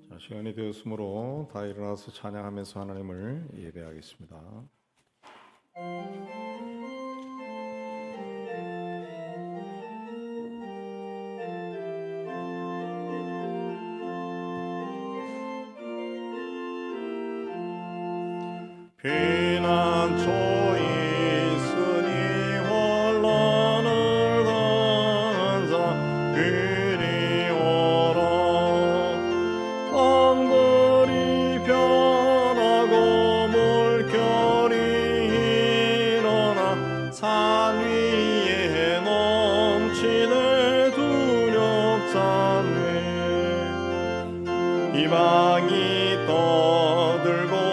자, 시간이 되었으므로 다 일어나서 찬양하면서 하나님을 예배하겠습니다. 피난처 있으니 환난을 당한 자 이리 오라. 땅들이 변하고 물결이 일어나 산 위에 넘치네 두렵잖네. 이방이 떠들고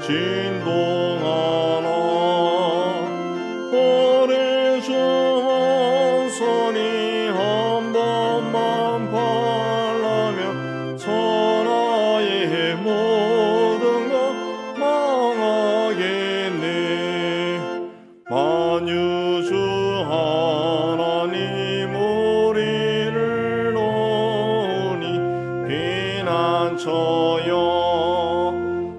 진동하나. 오래 주는 손이 한 번만 발라면 천하의 모든 것 망하겠네. 만유주 하나님 우리를 도우니 피난처여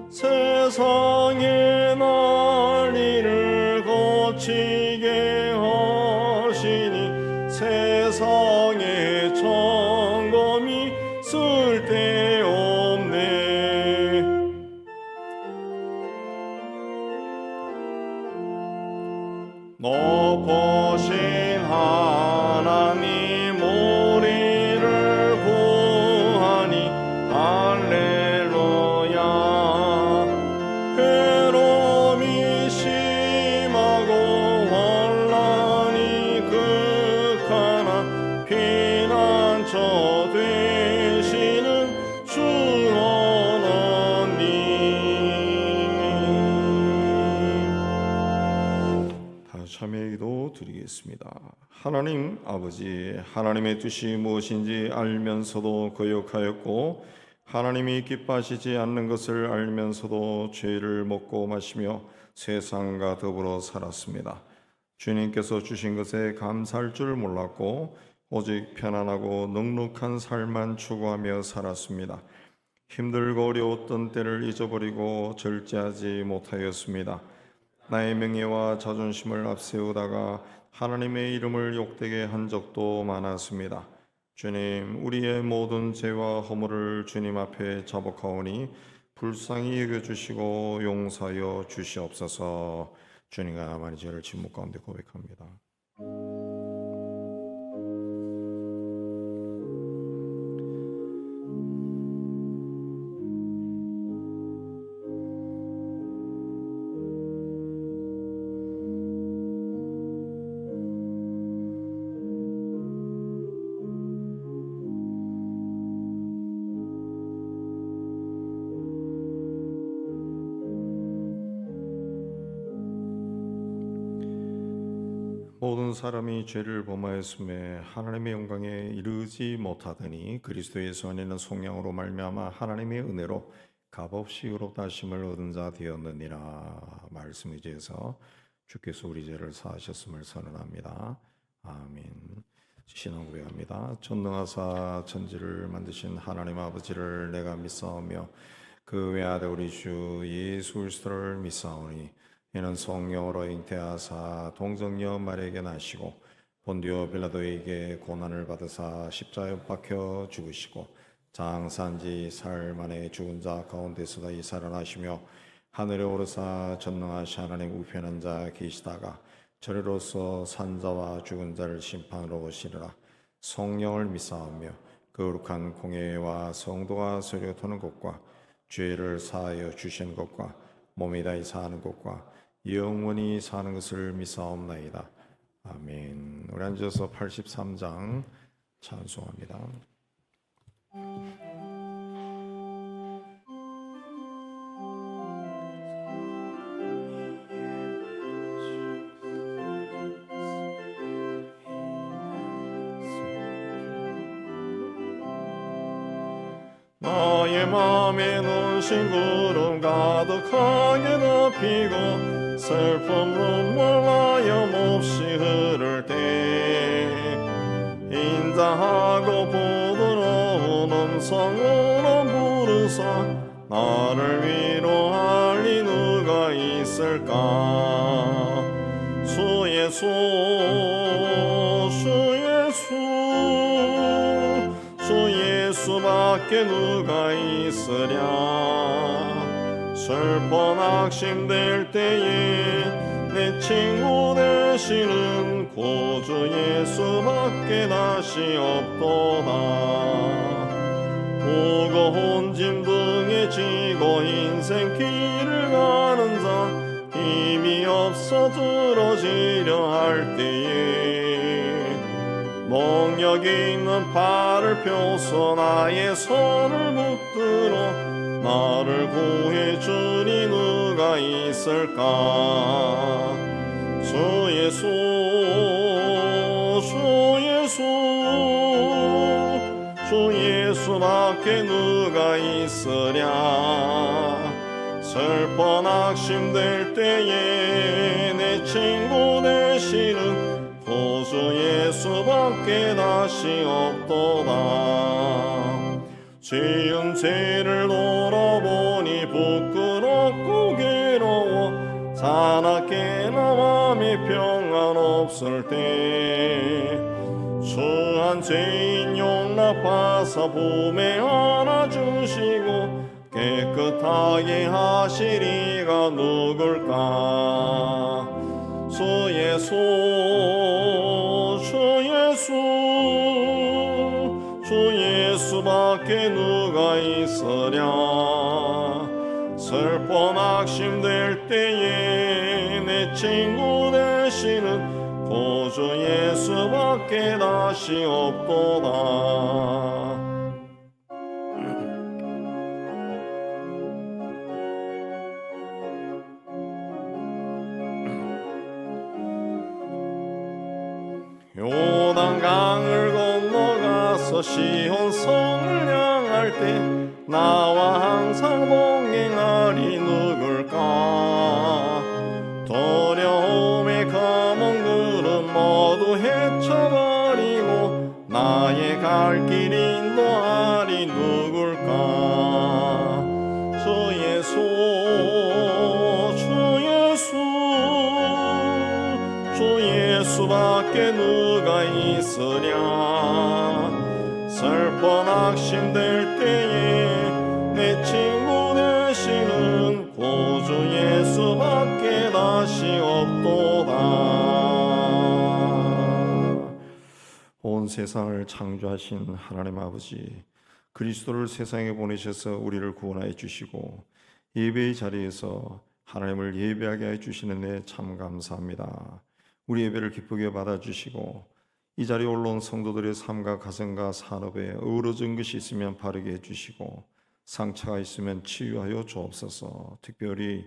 세상의 난리를 거치게 하시니 세상의 점검이 쓸데없네. 높으신 하나님 우리를 구하니 할렐루야. 괴로움이 심하고 환난이 극하나 피난처 되시는 주 하나님. 다 참여의 기도 드리겠습니다. 하나님 아버지, 하나님의 뜻이 무엇인지 알면서도 거역하였고 하나님이 기뻐하시지 않는 것을 알면서도 죄를 먹고 마시며 세상과 더불어 살았습니다. 주님께서 주신 것에 감사할 줄 몰랐고 오직 편안하고 넉넉한 삶만 추구하며 살았습니다. 힘들고 어려웠던 때를 잊어버리고 절제하지 못하였습니다. 나의 명예와 자존심을 앞세우다가 하나님의 이름을 욕되게 한 적도 많았습니다. 주님, 우리의 모든 죄와 허물을 주님 앞에 자복하오니 불쌍히 여겨주시고 용서하여 주시옵소서. 주님과 많이 죄를 침묵 가운데 고백합니다. 모든 사람이 죄를 범하였음에 하나님의 영광에 이르지 못하더니 그리스도예수 안에는 속량으로 말미암아 하나님의 은혜로 값없이 의롭다 하심을 얻은 자 되었느니라. 말씀 의지해서 주께서 우리 죄를 사하셨음을 선언합니다. 아멘. 신앙 고백합니다. 전능하사 천지를 만드신 하나님 아버지를 내가 믿사오며 그 외아들 우리 주 예수 그리스도를 믿사오니 이는 성령으로 잉태하사 동정녀 마리아에게 나시고 본디오 빌라도에게 고난을 받으사 십자가에 박혀 죽으시고 장사한지 사흘 만에 죽은 자 가운데서 다시 살아나시며 하늘에 오르사 전능하신 하나님 우편에 앉아 계시다가 저리로서 산자와 죽은 자를 심판으로 오시리라. 성령을 믿사오며 거룩한 공예와 성도가 서로 도는 것과 죄를 사하여 주시는 것과 몸이 다시 사는 것과 영원히 사는 것을 믿사옵나이다. 아멘. 우리 앉아서 83장 찬송합니다. 나의 맘에 눈신 구름 가득하게 덮이고 슬픔 눈물 하염없이 흐를 때 인자하고 음성으로 부르사 나를 위로하리 누가 있을까. 주 예수 주 예수 주 예수밖에 누가 있으랴. 슬퍼 낙심될 때에 내 친구 되시는 구주 예수밖에 다시 없도다. 무거운 짐 등에 지고 인생 길을 가는 자 힘이 없어 들어지려 할 때에 멍력 있는 팔을 펴서 나의 손을 붙들어 나를 구해주니 누가 있을까. 주 예수 주 예수 주 예수밖에 누가 있으랴. 슬퍼 낙심될 때에 내 친구 되시는 구주 예수밖에 다시 없도다. 지은 죄를 돌아보니 부끄럽고 괴로워 사납게나 맘이 평안 없을 때 추한 죄인 용납하사 품에 안아주시고 깨끗하게 하시리가 누굴까. 주 예수 주 예수 주 예수밖에 누가 있으랴. 슬퍼 낙심될 때에 내 친구 되시는 구주 예수밖에 다시 없도다. 요단강을 건너가서 시온성을 향할 때 나와 항상 동행하리 누굴까. 두려움의 검은 구름 모두 헤쳐버리고 나의 갈 길 인도하리 누굴까. 주 예수 주 예수 주 예수밖에 누가 있으랴. 슬퍼 낙심될 때에 내 친구 되시는 구주 예수밖에 다시 없도다. 온 세상을 창조하신 하나님 아버지, 그리스도를 세상에 보내셔서 우리를 구원하여 주시고 예배의 자리에서 하나님을 예배하게 해 주시는 데 참 감사합니다. 우리 예배를 기쁘게 받아주시고 이 자리에 올라온 성도들의 삶과 가정과 산업에 어우러진 것이 있으면 바르게 해주시고 상처가 있으면 치유하여 주옵소서. 특별히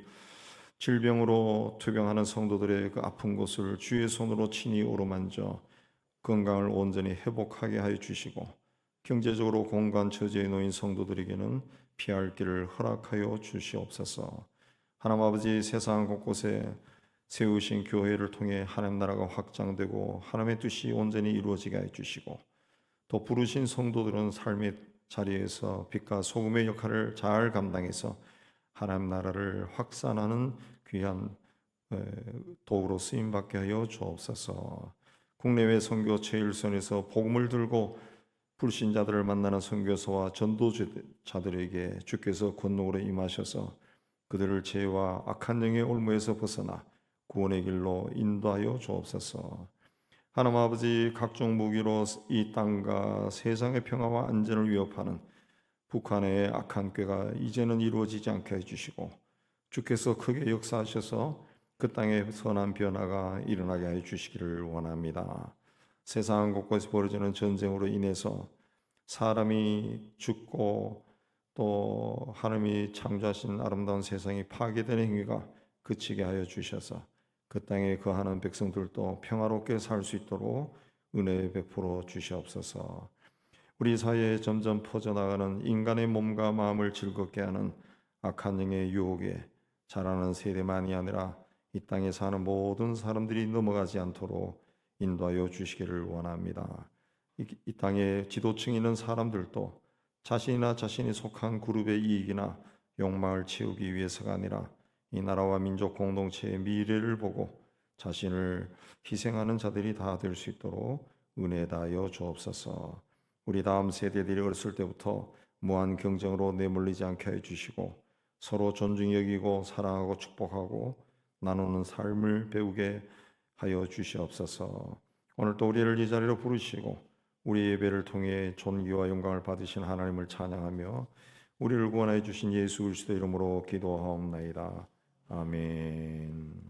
질병으로 투병하는 성도들의 그 아픈 곳을 주의 손으로 친히 오로만져 건강을 온전히 회복하게 하여 주시고 경제적으로 공간 처지에 놓인 성도들에게는 피할 길을 허락하여 주시옵소서. 하나님 아버지, 세상 곳곳에 세우신 교회를 통해 하나님 나라가 확장되고 하나님의 뜻이 온전히 이루어지게 해주시고 또 부르신 성도들은 삶의 자리에서 빛과 소금의 역할을 잘 감당해서 하나님 나라를 확산하는 귀한 도구로 쓰임받게 하여 주옵소서. 국내외 선교 제일선에서 복음을 들고 불신자들을 만나는 선교사와 전도자들에게 주께서 권능으로 임하셔서 그들을 죄와 악한 영의 올무에서 벗어나 구원의 길로 인도하여 주옵소서. 하나님 아버지, 각종 무기로 이 땅과 세상의 평화와 안전을 위협하는 북한의 악한 꾀가 이제는 이루어지지 않게 해주시고 주께서 크게 역사하셔서 그 땅에 선한 변화가 일어나게 해 주시기를 원합니다. 세상 곳곳에 벌어지는 전쟁으로 인해서 사람이 죽고 또 하나님이 창조하신 아름다운 세상이 파괴되는 행위가 그치게 하여 주셔서 그 땅에 거하는 백성들도 평화롭게 살 수 있도록 은혜 베풀어 주시옵소서. 우리 사회에 점점 퍼져나가는 인간의 몸과 마음을 즐겁게 하는 악한 영의 유혹에 자라는 세대만이 아니라 이 땅에 사는 모든 사람들이 넘어가지 않도록 인도하여 주시기를 원합니다. 이 땅에 지도층에 있는 사람들도 자신이나 자신이 속한 그룹의 이익이나 욕망을 채우기 위해서가 아니라 이 나라와 민족 공동체의 미래를 보고 자신을 희생하는 자들이 다 될 수 있도록 은혜 다하여 주옵소서. 우리 다음 세대들이 어렸을 때부터 무한 경쟁으로 내몰리지 않게 해주시고 서로 존중히 여기고 사랑하고 축복하고 나누는 삶을 배우게 하여 주시옵소서. 오늘 또 우리를 이 자리로 부르시고 우리 예배를 통해 존귀와 영광을 받으신 하나님을 찬양하며 우리를 구원하여 주신 예수 그리스도 이름으로 기도하옵나이다. 아멘.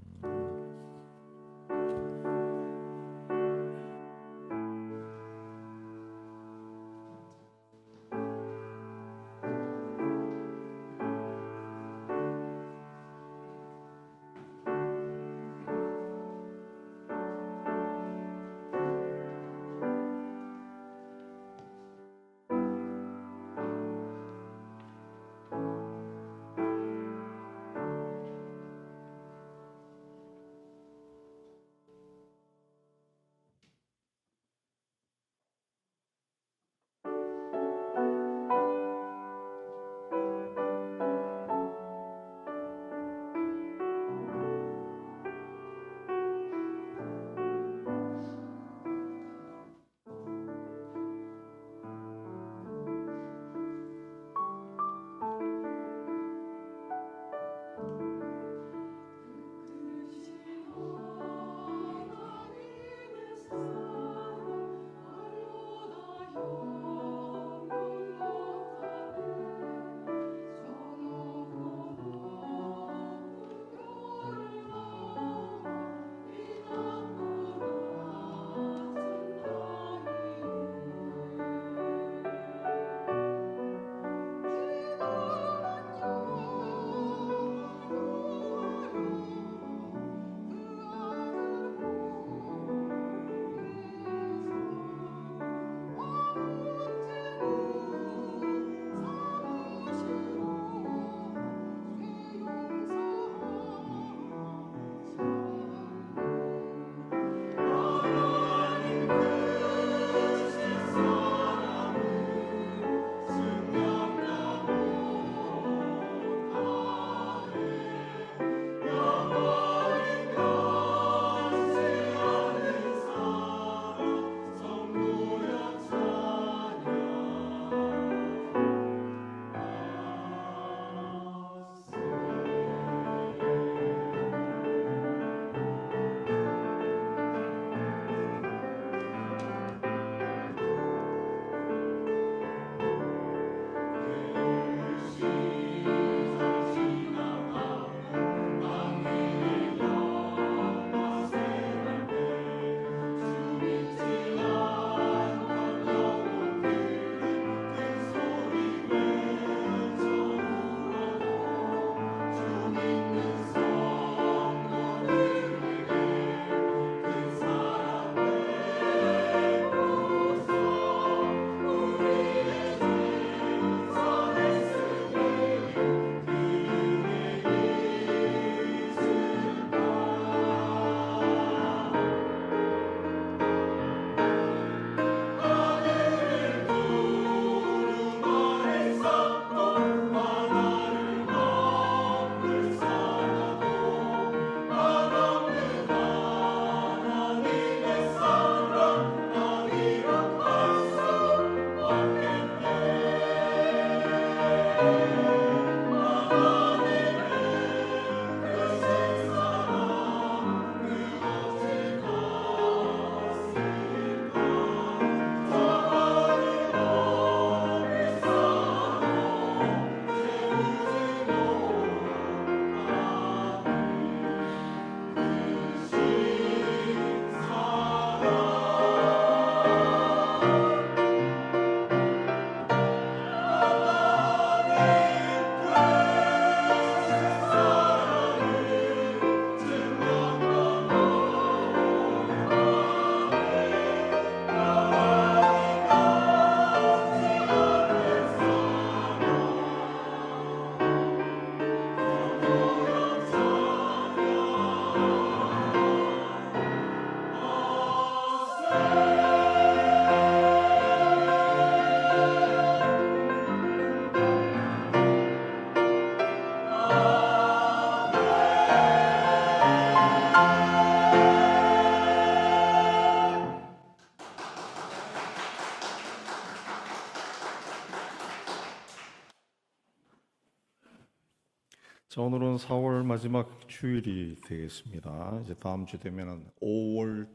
자, 오늘은 4월 마지막 주일이 되겠습니다. 이제 다음 주 되면은 5월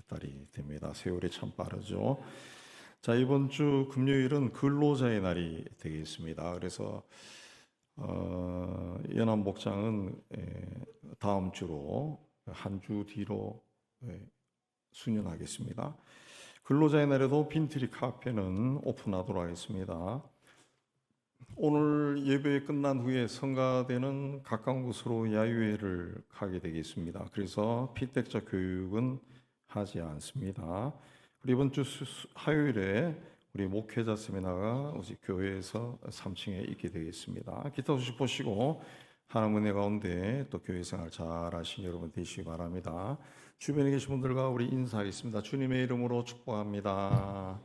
달이 됩니다. 세월이 참 빠르죠. 자, 이번 주 금요일은 근로자의 날이 되겠습니다. 그래서 연합 목장은 다음 주로 한 주 뒤로 수년하겠습니다. 근로자의 날에도 빈트리 카페는 오픈하도록 하겠습니다. 오늘 예배 끝난 후에 성가대는 가까운 곳으로 야유회를 가게 되겠습니다. 그래서 피택자 교육은 하지 않습니다. 그리고 이번 주 화요일에 우리 목회자 세미나가 우리 교회에서 3층에 있게 되겠습니다. 기타 소식 보시고 하나님 은혜 가운데 또 교회 생활 잘 하신 여러분 되시기 바랍니다. 주변에 계신 분들과 우리 인사하겠습니다. 주님의 이름으로 축복합니다.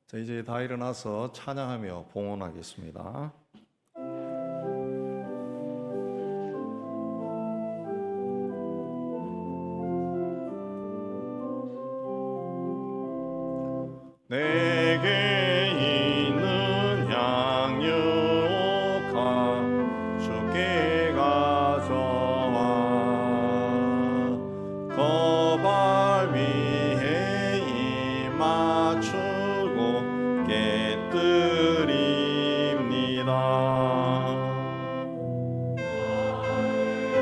자, 이제 다 일어나서 찬양하며 봉헌하겠습니다. 내게 있는 양육하 주께 가져와 거발 위에 입 맞추고 깨뜨립니다.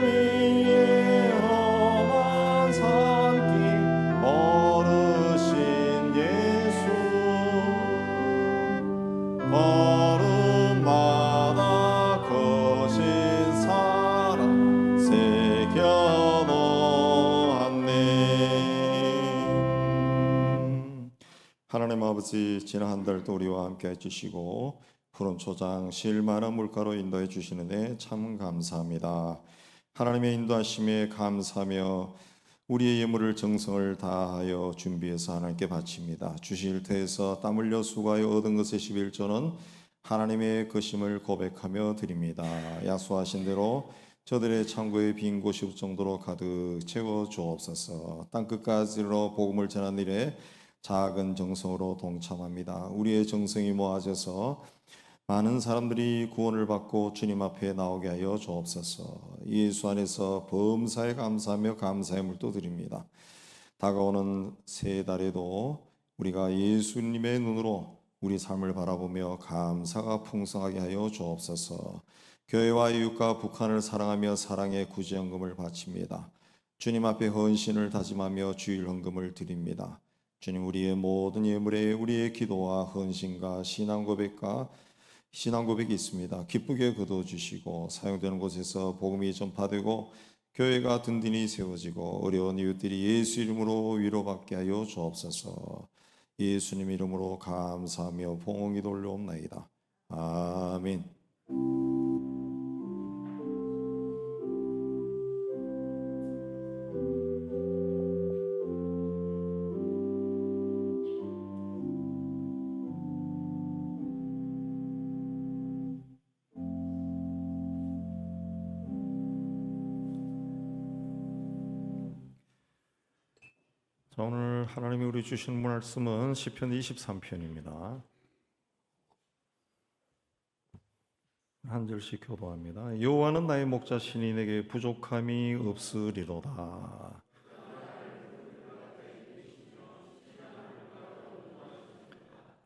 위에 험한 산길 걸으신 예수 걸음마다 거신 사랑 새겨놓았네. 하나님 아버지, 지난 한 달도 우리와 함께 해주시고 푸른 초장 실만한 물가로 인도해 주시는데 참 감사합니다. 하나님의 인도하심에 감사하며 우리의 예물을 정성을 다하여 준비해서 하나님께 바칩니다. 주실 터에서 땀 흘려 수고하여 얻은 것의 11조는 하나님의 것임을 고백하며 드립니다. 약속하신 대로 저들의 창고에 빈 곳이 없을 정도로 가득 채워 주옵소서. 땅끝까지로 복음을 전하는 일에 작은 정성으로 동참합니다. 우리의 정성이 모아져서 많은 사람들이 구원을 받고 주님 앞에 나오게 하여 주옵소서. 예수 안에서 범사에 감사하며 감사의 물도 드립니다. 다가오는 새 달에도 우리가 예수님의 눈으로 우리 삶을 바라보며 감사가 풍성하게 하여 주옵소서. 교회와 이웃과 북한을 사랑하며 사랑의 구제헌금을 바칩니다. 주님 앞에 헌신을 다짐하며 주일 헌금을 드립니다. 주님, 우리의 모든 예물에 우리의 기도와 헌신과 신앙 고백이 있습니다. 기쁘게 거둬주시고 사용되는 곳에서 복음이 전파되고 교회가 든든히 세워지고 어려운 이웃들이 예수 이름으로 위로받게 하여 주옵소서. 예수님 이름으로 감사하며 봉헌 기도 올려옵나이다. 아멘. 자, 오늘 하나님이 우리 주신 말씀은 시편 23편입니다. 한 절씩 교도합니다. 여호와는 나의 목자시니 내게 부족함이 없으리로다.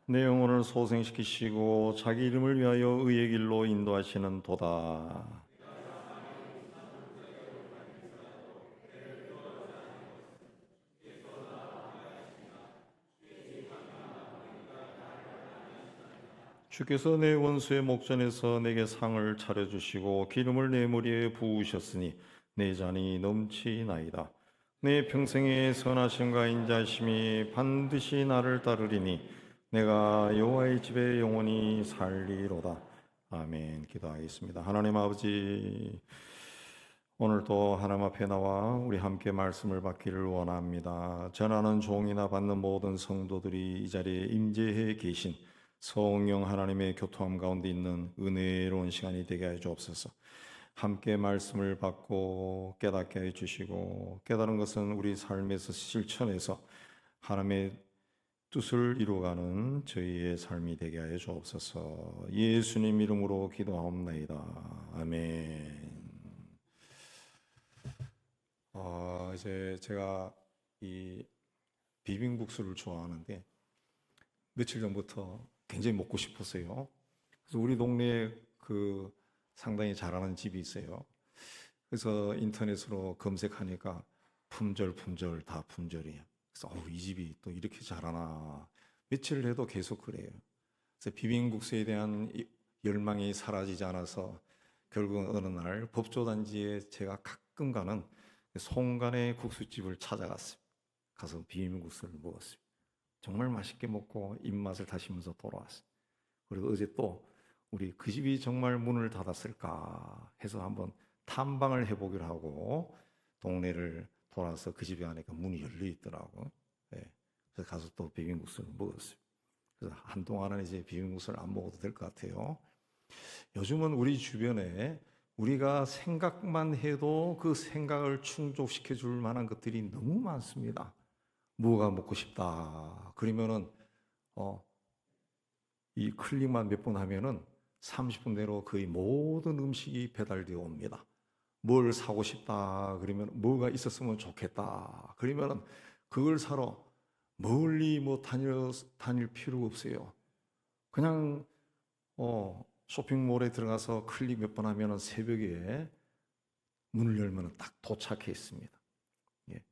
내 영혼을 소생시키시고 자기 이름을 위하여 의의 길로 인도하시는 도다. 주께서 내 원수의 목전에서 내게 상을 차려주시고 기름을 내 머리에 부으셨으니 내 잔이 넘치나이다. 내 평생의 선하심과 인자심이 반드시 나를 따르리니 내가 여호와의 집에 영원히 살리로다. 아멘. 기도하겠습니다. 하나님 아버지, 오늘도 하나님 앞에 나와 우리 함께 말씀을 받기를 원합니다. 전하는 종이나 받는 모든 성도들이 이 자리에 임재해 계신 성령 하나님의 교통함 가운데 있는 은혜로운 시간이 되게 해 주옵소서. 함께 말씀을 받고 깨닫게 해 주시고, 깨달은 것은 우리 삶에서 실천해서 하나님의 뜻을 이루어가는 저희의 삶이 되게 하여 주옵소서. 예수님 이름으로 기도하옵나이다. 아멘. 이제 제가 이 비빔국수를 좋아하는데 며칠 전부터 굉장히 먹고 싶었어요. 그래서 우리 동네에 상당히 잘하는 집이 있어요. 그래서 인터넷으로 검색하니까 품절 다 품절이야. 그래서 이 집이 또 이렇게 잘하나 며칠 해도 계속 그래요. 그래서 비빔국수에 대한 열망이 사라지지 않아서 결국 어느 날 법조단지에 제가 가끔 가는 송간의 국수집을 찾아갔어요. 가서 비빔국수를 먹었어요. 정말 맛있게 먹고 입맛을 다시면서 돌아왔어요. 그리고 어제 또 우리 그 집이 정말 문을 닫았을까 해서 한번 탐방을 해보기로 하고 동네를 돌아서 그 집에 가니까 문이 열려 있더라고. 네. 그래서 가서 또 비빔국수를 먹었어요. 그래서 한동안은 이제 비빔국수를 안 먹어도 될 것 같아요. 요즘은 우리 주변에 우리가 생각만 해도 그 생각을 충족시켜 줄 만한 것들이 너무 많습니다. 뭐가 먹고 싶다. 그러면은 이 클릭만 몇 번 하면은 30분 내로 거의 모든 음식이 배달되어 옵니다. 뭘 사고 싶다. 그러면 뭐가 있었으면 좋겠다. 그러면은 그걸 사러 멀리 다닐 필요가 없어요. 그냥 쇼핑몰에 들어가서 클릭 몇 번 하면은 새벽에 문을 열면 딱 도착해 있습니다. 예.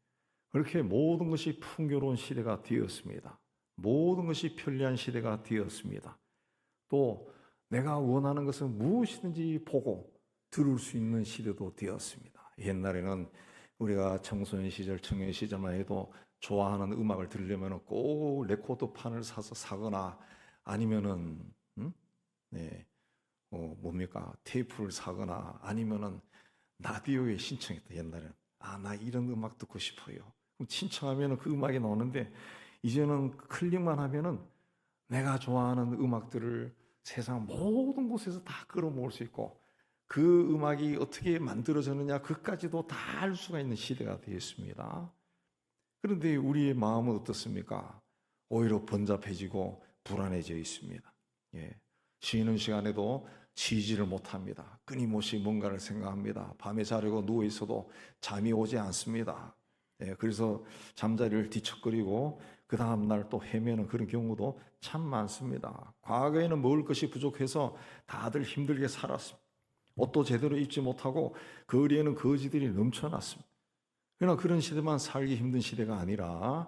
그렇게 모든 것이 풍요로운 시대가 되었습니다. 모든 것이 편리한 시대가 되었습니다. 또 내가 원하는 것은 무엇이든지 보고 들을 수 있는 시대도 되었습니다. 옛날에는 우리가 청소년 시절, 청년 시절만 해도 좋아하는 음악을 들으려면 꼭 레코드판을 사서 사거나 아니면은 테이프를 사거나 아니면은 라디오에 신청했다. 옛날에는 나 이런 음악 듣고 싶어요. 그럼 신청하면은 그 음악이 나오는데 이제는 클릭만 하면은 내가 좋아하는 음악들을 세상 모든 곳에서 다 끌어모을 수 있고 그 음악이 어떻게 만들어졌느냐 그까지도 다 알 수가 있는 시대가 되었습니다. 그런데 우리의 마음은 어떻습니까? 오히려 번잡해지고 불안해져 있습니다. 예. 쉬는 시간에도 쉬지를 못합니다. 끊임없이 뭔가를 생각합니다. 밤에 자려고 누워 있어도 잠이 오지 않습니다. 예. 그래서 잠자리를 뒤척거리고 그 다음날 또 헤매는 그런 경우도 참 많습니다. 과거에는 먹을 것이 부족해서 다들 힘들게 살았습니다. 옷도 제대로 입지 못하고 거리에는 거지들이 넘쳐났습니다. 그러나 그런 시대만 살기 힘든 시대가 아니라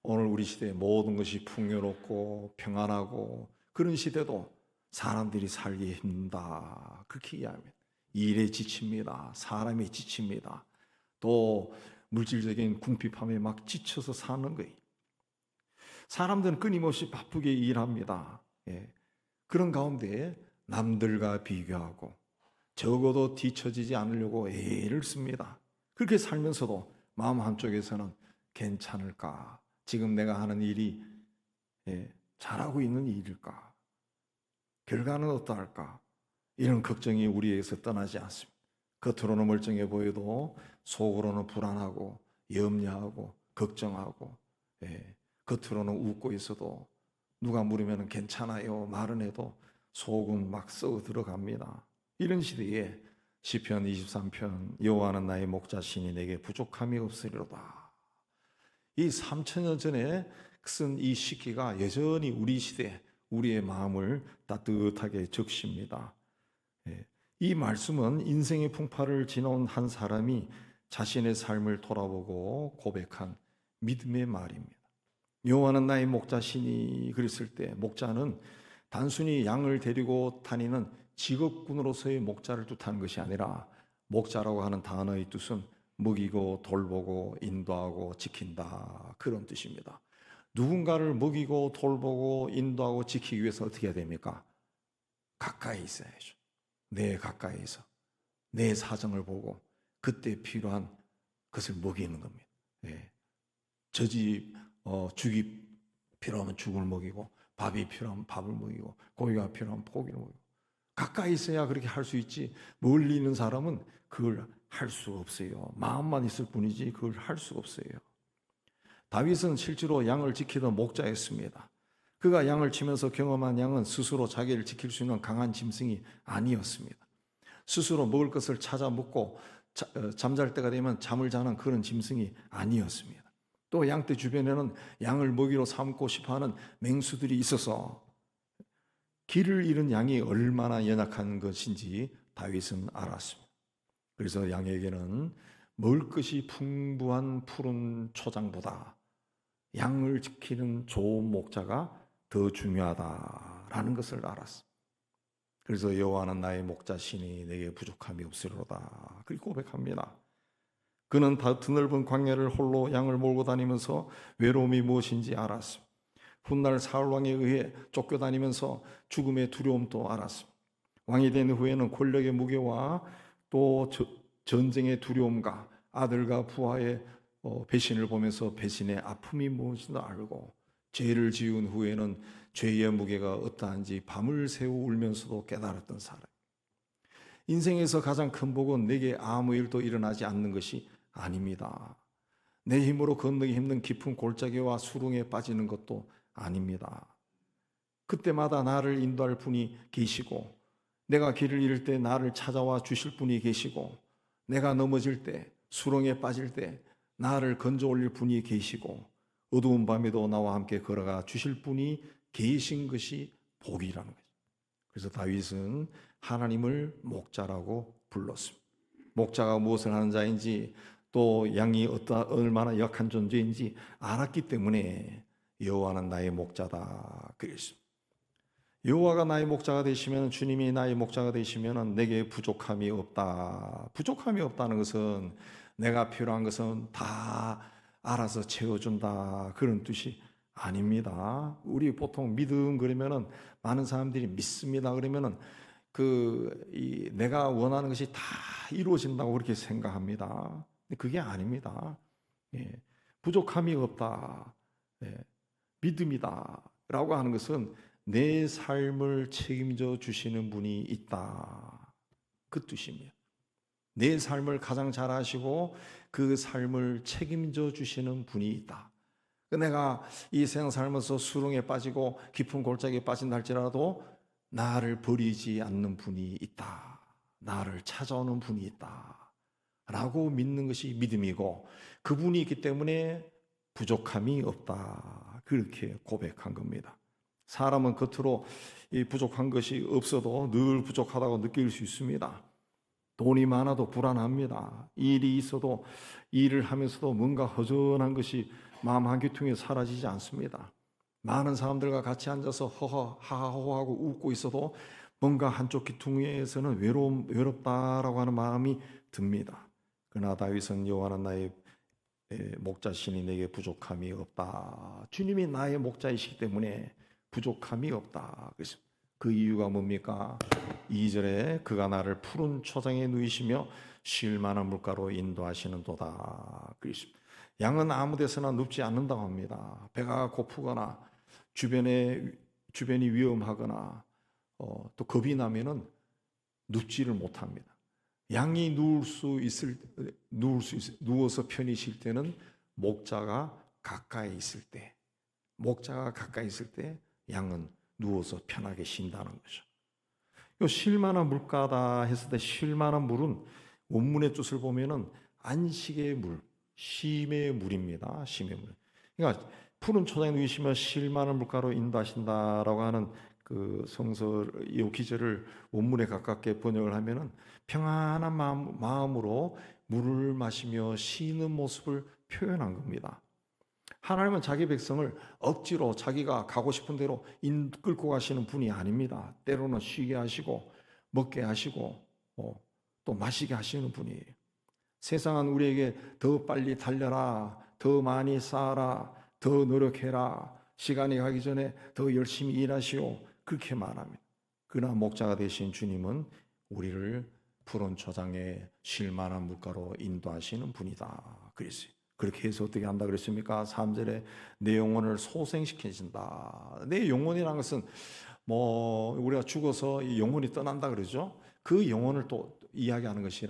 오늘 우리 시대에 모든 것이 풍요롭고 평안하고 그런 시대도 사람들이 살기 힘들다. 그렇게 이야기합니다. 일에 지칩니다. 사람이 지칩니다. 또 물질적인 궁핍함에 막 지쳐서 사는 거예요. 사람들은 끊임없이 바쁘게 일합니다. 예. 그런 가운데 남들과 비교하고 적어도 뒤처지지 않으려고 애를 씁니다. 그렇게 살면서도 마음 한쪽에서는 괜찮을까? 지금 내가 하는 일이 잘하고 있는 일일까? 결과는 어떠할까? 이런 걱정이 우리에게서 떠나지 않습니다. 겉으로는 멀쩡해 보여도 속으로는 불안하고 염려하고 걱정하고 겉으로는 웃고 있어도 누가 물으면 괜찮아요 말은 해도 속은 막 썩어 들어갑니다. 이런 시대에 시편 23편 여호와는 나의 목자시니 내게 부족함이 없으리로다. 이 3000년 전에 쓴 이 시기가 여전히 우리 시대 우리의 마음을 따뜻하게 적십니다. 이 말씀은 인생의 풍파를 지나온 한 사람이 자신의 삶을 돌아보고 고백한 믿음의 말입니다. 여호와는 나의 목자시니 그랬을 때 목자는 단순히 양을 데리고 다니는 직업군으로서의 목자를 뜻하는 것이 아니라 목자라고 하는 단어의 뜻은 먹이고 돌보고 인도하고 지킨다 그런 뜻입니다. 누군가를 먹이고 돌보고 인도하고 지키기 위해서 어떻게 해야 됩니까? 가까이 있어야죠. 내 가까이서 내 사정을 보고 그때 필요한 것을 먹이는 겁니다. 죽이 필요하면 죽을 먹이고 밥이 필요하면 밥을 먹이고 고기가 필요하면 고기를 먹이고 가까이 있어야 그렇게 할 수 있지 멀리 있는 사람은 그걸 할 수가 없어요. 마음만 있을 뿐이지 그걸 할 수가 없어요. 다윗은 실제로 양을 지키던 목자였습니다. 그가 양을 치면서 경험한 양은 스스로 자기를 지킬 수 있는 강한 짐승이 아니었습니다. 스스로 먹을 것을 찾아 먹고 잠잘 때가 되면 잠을 자는 그런 짐승이 아니었습니다. 또 양떼 주변에는 양을 먹이로 삼고 싶어하는 맹수들이 있어서 길을 잃은 양이 얼마나 연약한 것인지 다윗은 알았습니다. 그래서 양에게는 먹을 것이 풍부한 푸른 초장보다 양을 지키는 좋은 목자가 더 중요하다라는 것을 알았습니다. 그래서 여호와는 나의 목자시니 내게 부족함이 없으리로다 그렇게 고백합니다. 그는 다 드넓은 광야를 홀로 양을 몰고 다니면서 외로움이 무엇인지 알았습니다. 훗날 사울 왕에 의해 쫓겨다니면서 죽음의 두려움도 알았습니다. 왕이 된 후에는 권력의 무게와 또 전쟁의 두려움과 아들과 부하의 배신을 보면서 배신의 아픔이 무엇인지 알고 죄를 지은 후에는 죄의 무게가 어떠한지 밤을 새워 울면서도 깨달았던 사람. 인생에서 가장 큰 복은 내게 아무 일도 일어나지 않는 것이 아닙니다. 내 힘으로 건너기 힘든 깊은 골짜기와 수렁에 빠지는 것도 아닙니다. 그때마다 나를 인도할 분이 계시고 내가 길을 잃을 때 나를 찾아와 주실 분이 계시고 내가 넘어질 때 수렁에 빠질 때 나를 건져 올릴 분이 계시고 어두운 밤에도 나와 함께 걸어가 주실 분이 계신 것이 복이라는 거죠. 그래서 다윗은 하나님을 목자라고 불렀습니다. 목자가 무엇을 하는 자인지 또 양이 얼마나 약한 존재인지 알았기 때문에 여호와는 나의 목자다 그랬습니다. 여호와가 나의 목자가 되시면, 주님이 나의 목자가 되시면 내게 부족함이 없다. 부족함이 없다는 것은 내가 필요한 것은 다 알아서 채워준다 그런 뜻이 아닙니다. 우리 보통 믿음 그러면은 많은 사람들이 믿습니다 그러면은 내가 원하는 것이 다 이루어진다고 그렇게 생각합니다. 근데 그게 아닙니다. 예, 부족함이 없다. 예, 믿음이다라고 하는 것은 내 삶을 책임져 주시는 분이 있다 그 뜻입니다. 내 삶을 가장 잘 아시고 그 삶을 책임져 주시는 분이 있다. 내가 이 세상 살면서 수렁에 빠지고 깊은 골짜기에 빠진다 할지라도 나를 버리지 않는 분이 있다. 나를 찾아오는 분이 있다. 라고 믿는 것이 믿음이고 그분이 있기 때문에 부족함이 없다. 그렇게 고백한 겁니다. 사람은 겉으로 이 부족한 것이 없어도 늘 부족하다고 느낄 수 있습니다. 돈이 많아도 불안합니다. 일이 있어도 일을 하면서도 뭔가 허전한 것이 마음 한귀퉁에 사라지지 않습니다. 많은 사람들과 같이 앉아서 하하호하고 웃고 있어도 뭔가 한쪽 귀퉁이에서는 외롭다라고 하는 마음이 듭니다. 그러나 다윗은 여호와는 나의 목자시니 내게 부족함이 없다. 주님이 나의 목자이시기 때문에 부족함이 없다. 그래서 그 이유가 뭡니까? 2절에 그가 나를 푸른 초장에 누이시며 쉴 만한 물가로 인도하시는 도다. 그렇습니다. 양은 아무 데서나 눕지 않는다고 합니다. 배가 고프거나 주변이 위험하거나 또 겁이 나면은 눕지를 못합니다. 양이 누워서 편히 쉴 때는 목자가 가까이 있을 때 양은 누워서 편하게 쉰다는 거죠. 요 쉴만한 물가다 했을 때 쉴만한 물은 원문의 뜻을 보면은 안식의 물, 쉼의 물입니다. 쉼의 물. 그러니까 푸른 초장에 누이시며 쉴만한 물가로 인도하신다라고 하는 그 성서 이 기절을 원문에 가깝게 번역을 하면은 평안한 마음으로 물을 마시며 쉬는 모습을 표현한 겁니다. 하나님은 자기 백성을 억지로 자기가 가고 싶은 대로 끌고 가시는 분이 아닙니다. 때로는 쉬게 하시고 먹게 하시고 또 마시게 하시는 분이에요. 세상은 우리에게 더 빨리 달려라, 더 많이 쌓아라, 더 노력해라, 시간이 가기 전에 더 열심히 일하시오 그렇게 말합니다. 그러나 목자가 되신 주님은 우리를 푸른 초장에 쉴 만한 물가로 인도하시는 분이다 그랬어요. 그렇게 해서 어떻게 한다 그랬습니까? 3절에 내 영혼을 소생시키신다. 내 영혼이라는 것은 우리가 죽어서 영혼이 떠난다 그러죠. 그 영혼을 또 이야기하는 것이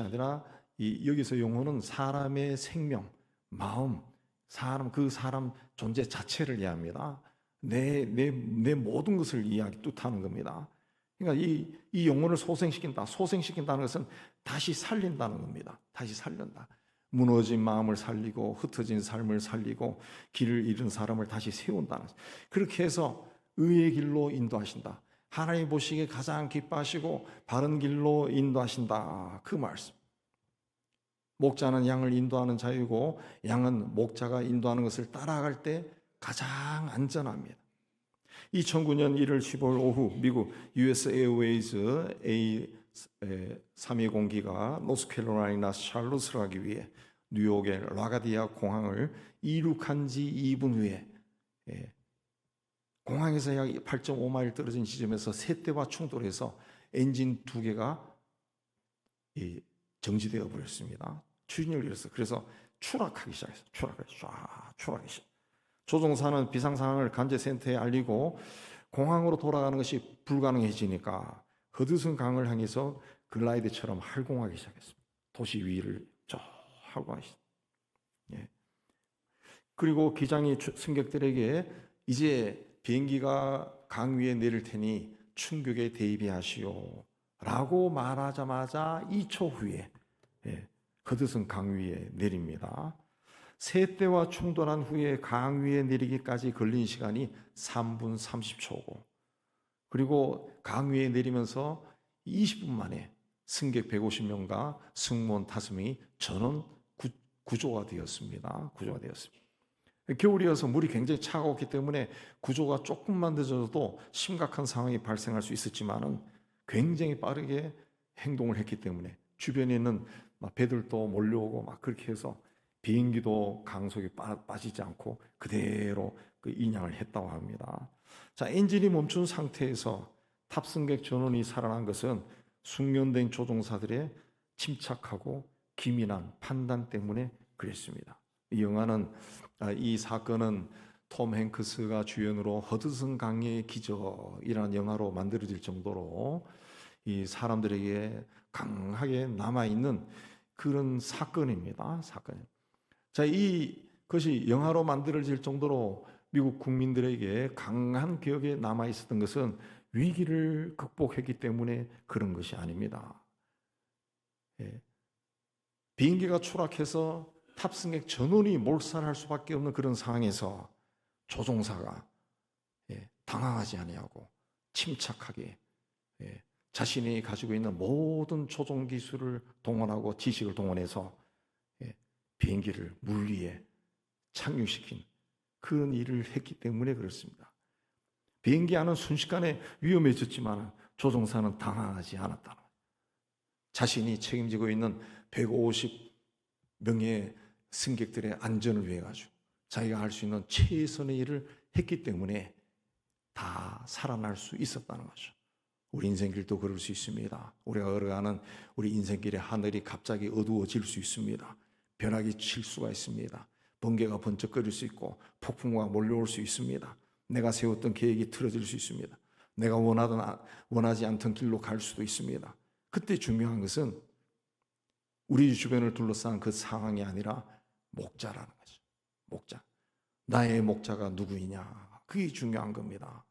아니라 여기서 영혼은 사람의 생명, 마음, 그 사람 존재 자체를 이해합니다. 내 모든 것을 이해하기 뜻하는 겁니다. 그러니까 이 영혼을 소생시킨다는 것은 다시 살린다는 겁니다. 다시 살린다. 무너진 마음을 살리고 흩어진 삶을 살리고 길을 잃은 사람을 다시 세운다는, 그렇게 해서 의의 길로 인도하신다. 하나님 보시기에 가장 기뻐하시고 바른 길로 인도하신다, 그 말씀. 목자는 양을 인도하는 자이고 양은 목자가 인도하는 것을 따라갈 때 가장 안전합니다. 2009년 1월 15일 오후 미국 US 에어웨이즈 A320기가 노스캐롤라이나 샬롯을 가기 위해 뉴욕의 라가디아 공항을 이륙한 지 2분 후에 공항에서 약 8.5마일 떨어진 지점에서 세 대와 충돌해서 엔진 2개가 정지되어 버렸습니다. 추진력을 잃었어. 그래서 추락하기 시작했어요. 추락하기 시작. 조종사는 비상 상황을 관제센터에 알리고 공항으로 돌아가는 것이 불가능해지니까 허드슨 강을 향해서 글라이드처럼 활공하기 시작했습니다. 도시 위를 쭉 활공하기 시작. 그리고 기장이 승객들에게 이제 비행기가 강 위에 내릴 테니 충격에 대비하시오 라고 말하자마자 2초 후에 허드슨 강 위에 내립니다. 세 대와 충돌한 후에 강 위에 내리기까지 걸린 시간이 3분 30초고, 그리고 강 위에 내리면서 20분 만에 승객 150명과 승무원 5명이 전원 구조가 되었습니다. 겨울이어서 물이 굉장히 차가웠기 때문에 구조가 조금만 늦어져도 심각한 상황이 발생할 수 있었지만은 굉장히 빠르게 행동을 했기 때문에 주변에 있는 배들도 몰려오고 막 그렇게 해서 비행기도 강속에 빠지지 않고 그대로 그 인양을 했다고 합니다. 자, 엔진이 멈춘 상태에서 탑승객 전원이 살아난 것은 숙련된 조종사들의 침착하고 기민한 판단 때문에 그랬습니다. 이 사건은 톰 행크스가 주연으로 허드슨 강의 기적이라는 영화로 만들어질 정도로 이 사람들에게 강하게 남아있는 그런 사건입니다. 자, 이것이 영화로 만들어질 정도로 미국 국민들에게 강한 기억에 남아있었던 것은 위기를 극복했기 때문에 그런 것이 아닙니다. 비행기가 추락해서 탑승객 전원이 몰살할 수밖에 없는 그런 상황에서 조종사가 당황하지 아니하고 침착하게 자신이 가지고 있는 모든 조종 기술을 동원하고 지식을 동원해서 비행기를 물 위에 착륙시킨 그런 일을 했기 때문에 그렇습니다. 비행기 안은 순식간에 위험해졌지만 조종사는 당황하지 않았다는 거예요. 자신이 책임지고 있는 150명의 승객들의 안전을 위해 가지고 자기가 할 수 있는 최선의 일을 했기 때문에 다 살아날 수 있었다는 거죠. 우리 인생길도 그럴 수 있습니다. 우리가 걸어가는 우리 인생길의 하늘이 갑자기 어두워질 수 있습니다. 벼락이 칠 수가 있습니다. 번개가 번쩍거릴 수 있고 폭풍과 몰려올 수 있습니다. 내가 세웠던 계획이 틀어질 수 있습니다. 내가 원하지 않던 길로 갈 수도 있습니다. 그때 중요한 것은 우리 주변을 둘러싼 그 상황이 아니라 목자라는 거죠. 목자. 나의 목자가 누구이냐. 그게 중요한 겁니다.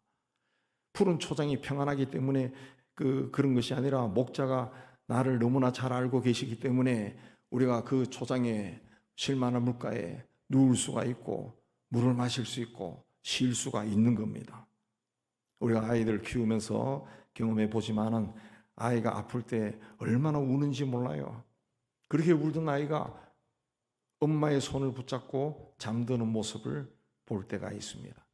푸른 초장이 평안하기 때문에 그런 것이 아니라 목자가 나를 너무나 잘 알고 계시기 때문에 우리가 그 초장에 쉴만한 물가에 누울 수가 있고 물을 마실 수 있고 쉴 수가 있는 겁니다. 우리가 아이들 키우면서 경험해 보지만은 아이가 아플 때 얼마나 우는지 몰라요. 그렇게 울던 아이가 엄마의 손을 붙잡고 잠드는 모습을 볼 때가 있습니다.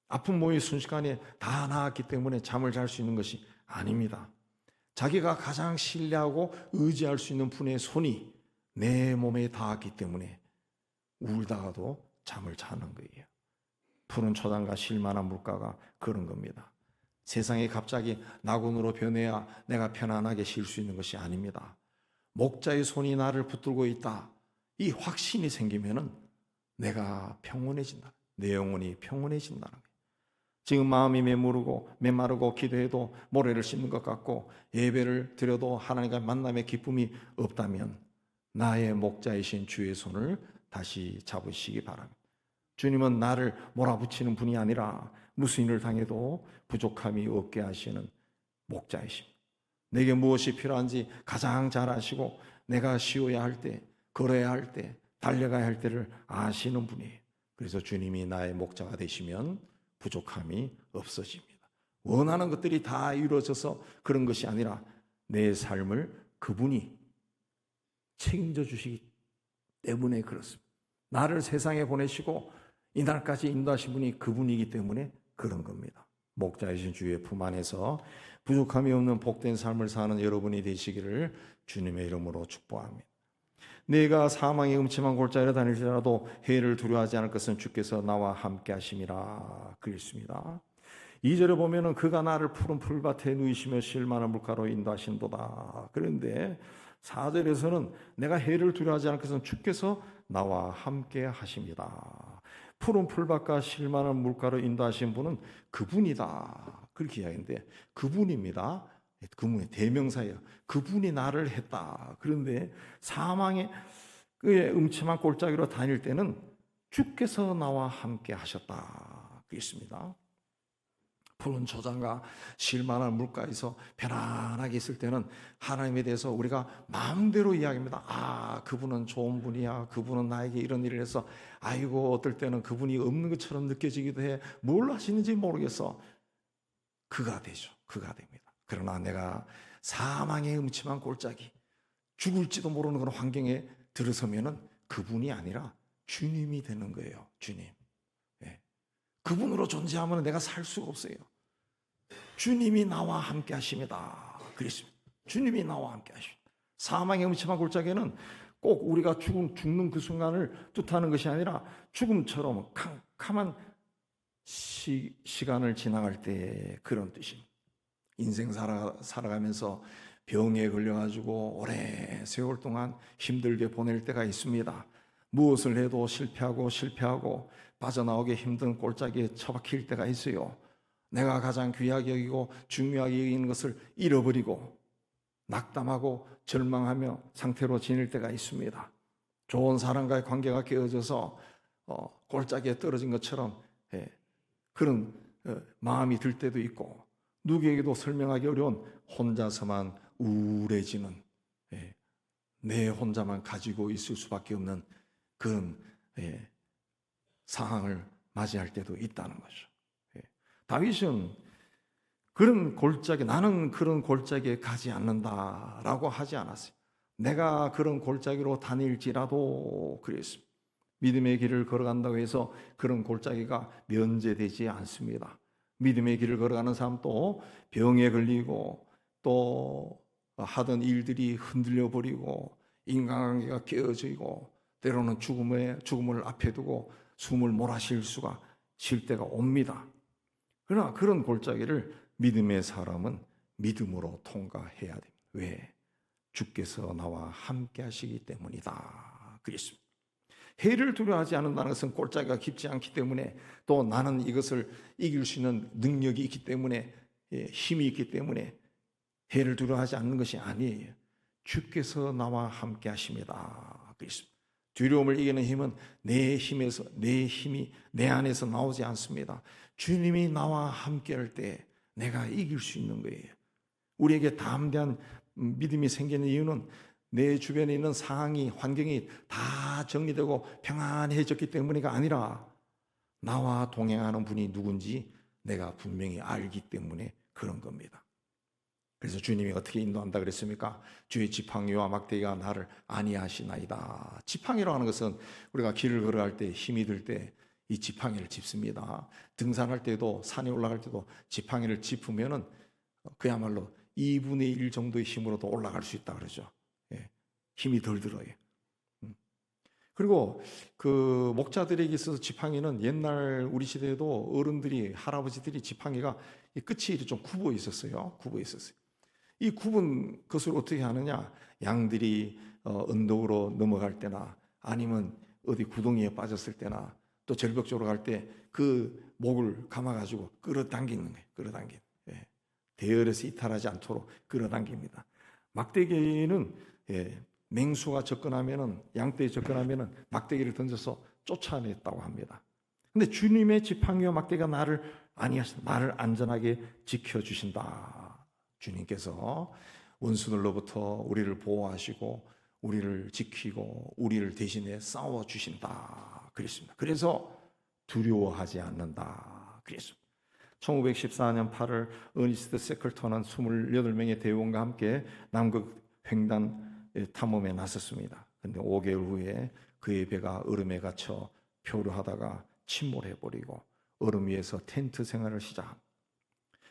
아픈 몸이 순식간에 다 나았기 때문에 잠을 잘 수 있는 것이 아닙니다. 자기가 가장 신뢰하고 의지할 수 있는 분의 손이 내 몸에 닿았기 때문에 울다가도 잠을 자는 거예요. 푸른 초장과 쉴만한 물가가 그런 겁니다. 세상이 갑자기 낙원으로 변해야 내가 편안하게 쉴 수 있는 것이 아닙니다. 목자의 손이 나를 붙들고 있다. 이 확신이 생기면은 내가 평온해진다. 내 영혼이 평온해진다는 거예요. 지금 마음이 메마르고 기도해도 모래를 씹는 것 같고 예배를 드려도 하나님과 만남의 기쁨이 없다면 나의 목자이신 주의 손을 다시 잡으시기 바랍니다. 주님은 나를 몰아붙이는 분이 아니라 무슨 일을 당해도 부족함이 없게 하시는 목자이십니다. 내게 무엇이 필요한지 가장 잘 아시고 내가 쉬어야 할 때, 걸어야 할 때, 달려가야 할 때를 아시는 분이에요. 그래서 주님이 나의 목자가 되시면 부족함이 없어집니다. 원하는 것들이 다 이루어져서 그런 것이 아니라 내 삶을 그분이 책임져 주시기 때문에 그렇습니다. 나를 세상에 보내시고 이날까지 인도하신 분이 그분이기 때문에 그런 겁니다. 목자이신 주의 품 안에서 부족함이 없는 복된 삶을 사는 여러분이 되시기를 주님의 이름으로 축복합니다. 내가 사망의 음침한 골짜기로 다닐지라도 해를 두려워하지 않을 것은 주께서 나와 함께 하심이라 그랬습니다. 2절에 보면은 그가 나를 푸른 풀밭에 누이시며 실만한 물가로 인도하신도다. 그런데 4절에서는 내가 해를 두려워하지 않을 것은 주께서 나와 함께 하십니다. 푸른 풀밭과 실만한 물가로 인도하신 분은 그분이다. 그렇게 이야기하는데 그분입니다. 그분의 대명사예요. 그분이 나를 했다. 그런데 사망의 그의 음침한 골짜기로 다닐 때는 주께서 나와 함께 하셨다. 그랬습니다. 푸른 초장과 실만한 물가에서 편안하게 있을 때는 하나님에 대해서 우리가 마음대로 이야기합니다. 아, 그분은 좋은 분이야. 그분은 나에게 이런 일을 해서 아이고 어떨 때는 그분이 없는 것처럼 느껴지기도 해. 뭘 하시는지 모르겠어. 그가 되죠. 그가 됩니다. 그러나 내가 사망의 음침한 골짜기, 죽을지도 모르는 그런 환경에 들어서면은 그분이 아니라 주님이 되는 거예요. 주님. 그분으로 존재하면 내가 살 수가 없어요. 주님이 나와 함께 하십니다. 그렇습니다. 주님이 나와 함께 하십니다. 사망의 음침한 골짜기는 꼭 우리가 죽는 그 순간을 뜻하는 것이 아니라 죽음처럼 캄캄한 시간을 지나갈 때 그런 뜻입니다. 인생 살아가면서 병에 걸려가지고 오래 세월 동안 힘들게 보낼 때가 있습니다. 무엇을 해도 실패하고 빠져나오기 힘든 골짜기에 처박힐 때가 있어요. 내가 가장 귀하게 여기고 중요하게 여기는 것을 잃어버리고 낙담하고 절망하며 상태로 지낼 때가 있습니다. 좋은 사람과의 관계가 깨어져서 골짜기에 떨어진 것처럼 그런 마음이 들 때도 있고 누구에게도 설명하기 어려운 혼자서만 우울해지는 내 혼자만 가지고 있을 수밖에 없는 그런 상황을 맞이할 때도 있다는 거죠. 다윗은 그런 골짜기, 나는 그런 골짜기에 가지 않는다라고 하지 않았어요. 내가 그런 골짜기로 다닐지라도 그랬습니다. 믿음의 길을 걸어간다고 해서 그런 골짜기가 면제되지 않습니다. 믿음의 길을 걸어가는 사람도 병에 걸리고 또 하던 일들이 흔들려 버리고 인간관계가 깨어지고 때로는 죽음을 앞에 두고 숨을 몰아쉴 때가 옵니다. 그러나 그런 골짜기를 믿음의 사람은 믿음으로 통과해야 됩니다. 왜? 주께서 나와 함께 하시기 때문이다. 그랬습니다. 해를 두려워하지 않는다는 것은 골짜기가 깊지 않기 때문에 또 나는 이것을 이길 수 있는 능력이 있기 때문에 힘이 있기 때문에 해를 두려워하지 않는 것이 아니에요. 주께서 나와 함께 하십니다. 그랬습니다. 두려움을 이기는 힘은 내 힘이 내 안에서 나오지 않습니다. 주님이 나와 함께 할 때 내가 이길 수 있는 거예요. 우리에게 담대한 믿음이 생기는 이유는 내 주변에 있는 상황이, 환경이 다 정리되고 평안해졌기 때문이가 아니라 나와 동행하는 분이 누군지 내가 분명히 알기 때문에 그런 겁니다. 그래서 주님이 어떻게 인도한다 그랬습니까? 주의 지팡이와 막대기가 나를 안위하시나이다. 지팡이라고 하는 것은 우리가 길을 걸어갈 때 힘이 들 때 이 지팡이를 짚습니다. 등산할 때도 산에 올라갈 때도 지팡이를 짚으면은 그야말로 2분의 1 정도의 힘으로도 올라갈 수 있다 그러죠. 힘이 덜 들어요. 그리고 그 목자들에게 있어서 지팡이는 옛날 우리 시대에도 어른들이 할아버지들이 지팡이가 끝이 좀 굽어 있었어요. 이 굽은 것을 어떻게 하느냐? 양들이 언덕으로 넘어갈 때나 아니면 어디 구덩이에 빠졌을 때나 또 절벽 쪽으로 갈 때 그 목을 감아가지고 끌어당기는 거예요. 대열에서 이탈하지 않도록 끌어당깁니다. 막대기는 맹수가 접근하면은, 양떼에 접근하면은 막대기를 던져서 쫓아냈다고 합니다. 근데 주님의 지팡이와 막대기가 나를 안전하게 지켜주신다. 주님께서 원수들로부터 우리를 보호하시고 우리를 지키고 우리를 대신에 싸워주신다 그랬습니다. 그래서 두려워하지 않는다 그랬습니다. 1914년 8월 어니스트 세클턴은 28명의 대원과 함께 남극 횡단 탐험에 나섰습니다. 그런데 5개월 후에 그의 배가 얼음에 갇혀 표류하다가 침몰해버리고 얼음 위에서 텐트 생활을 시작합니다.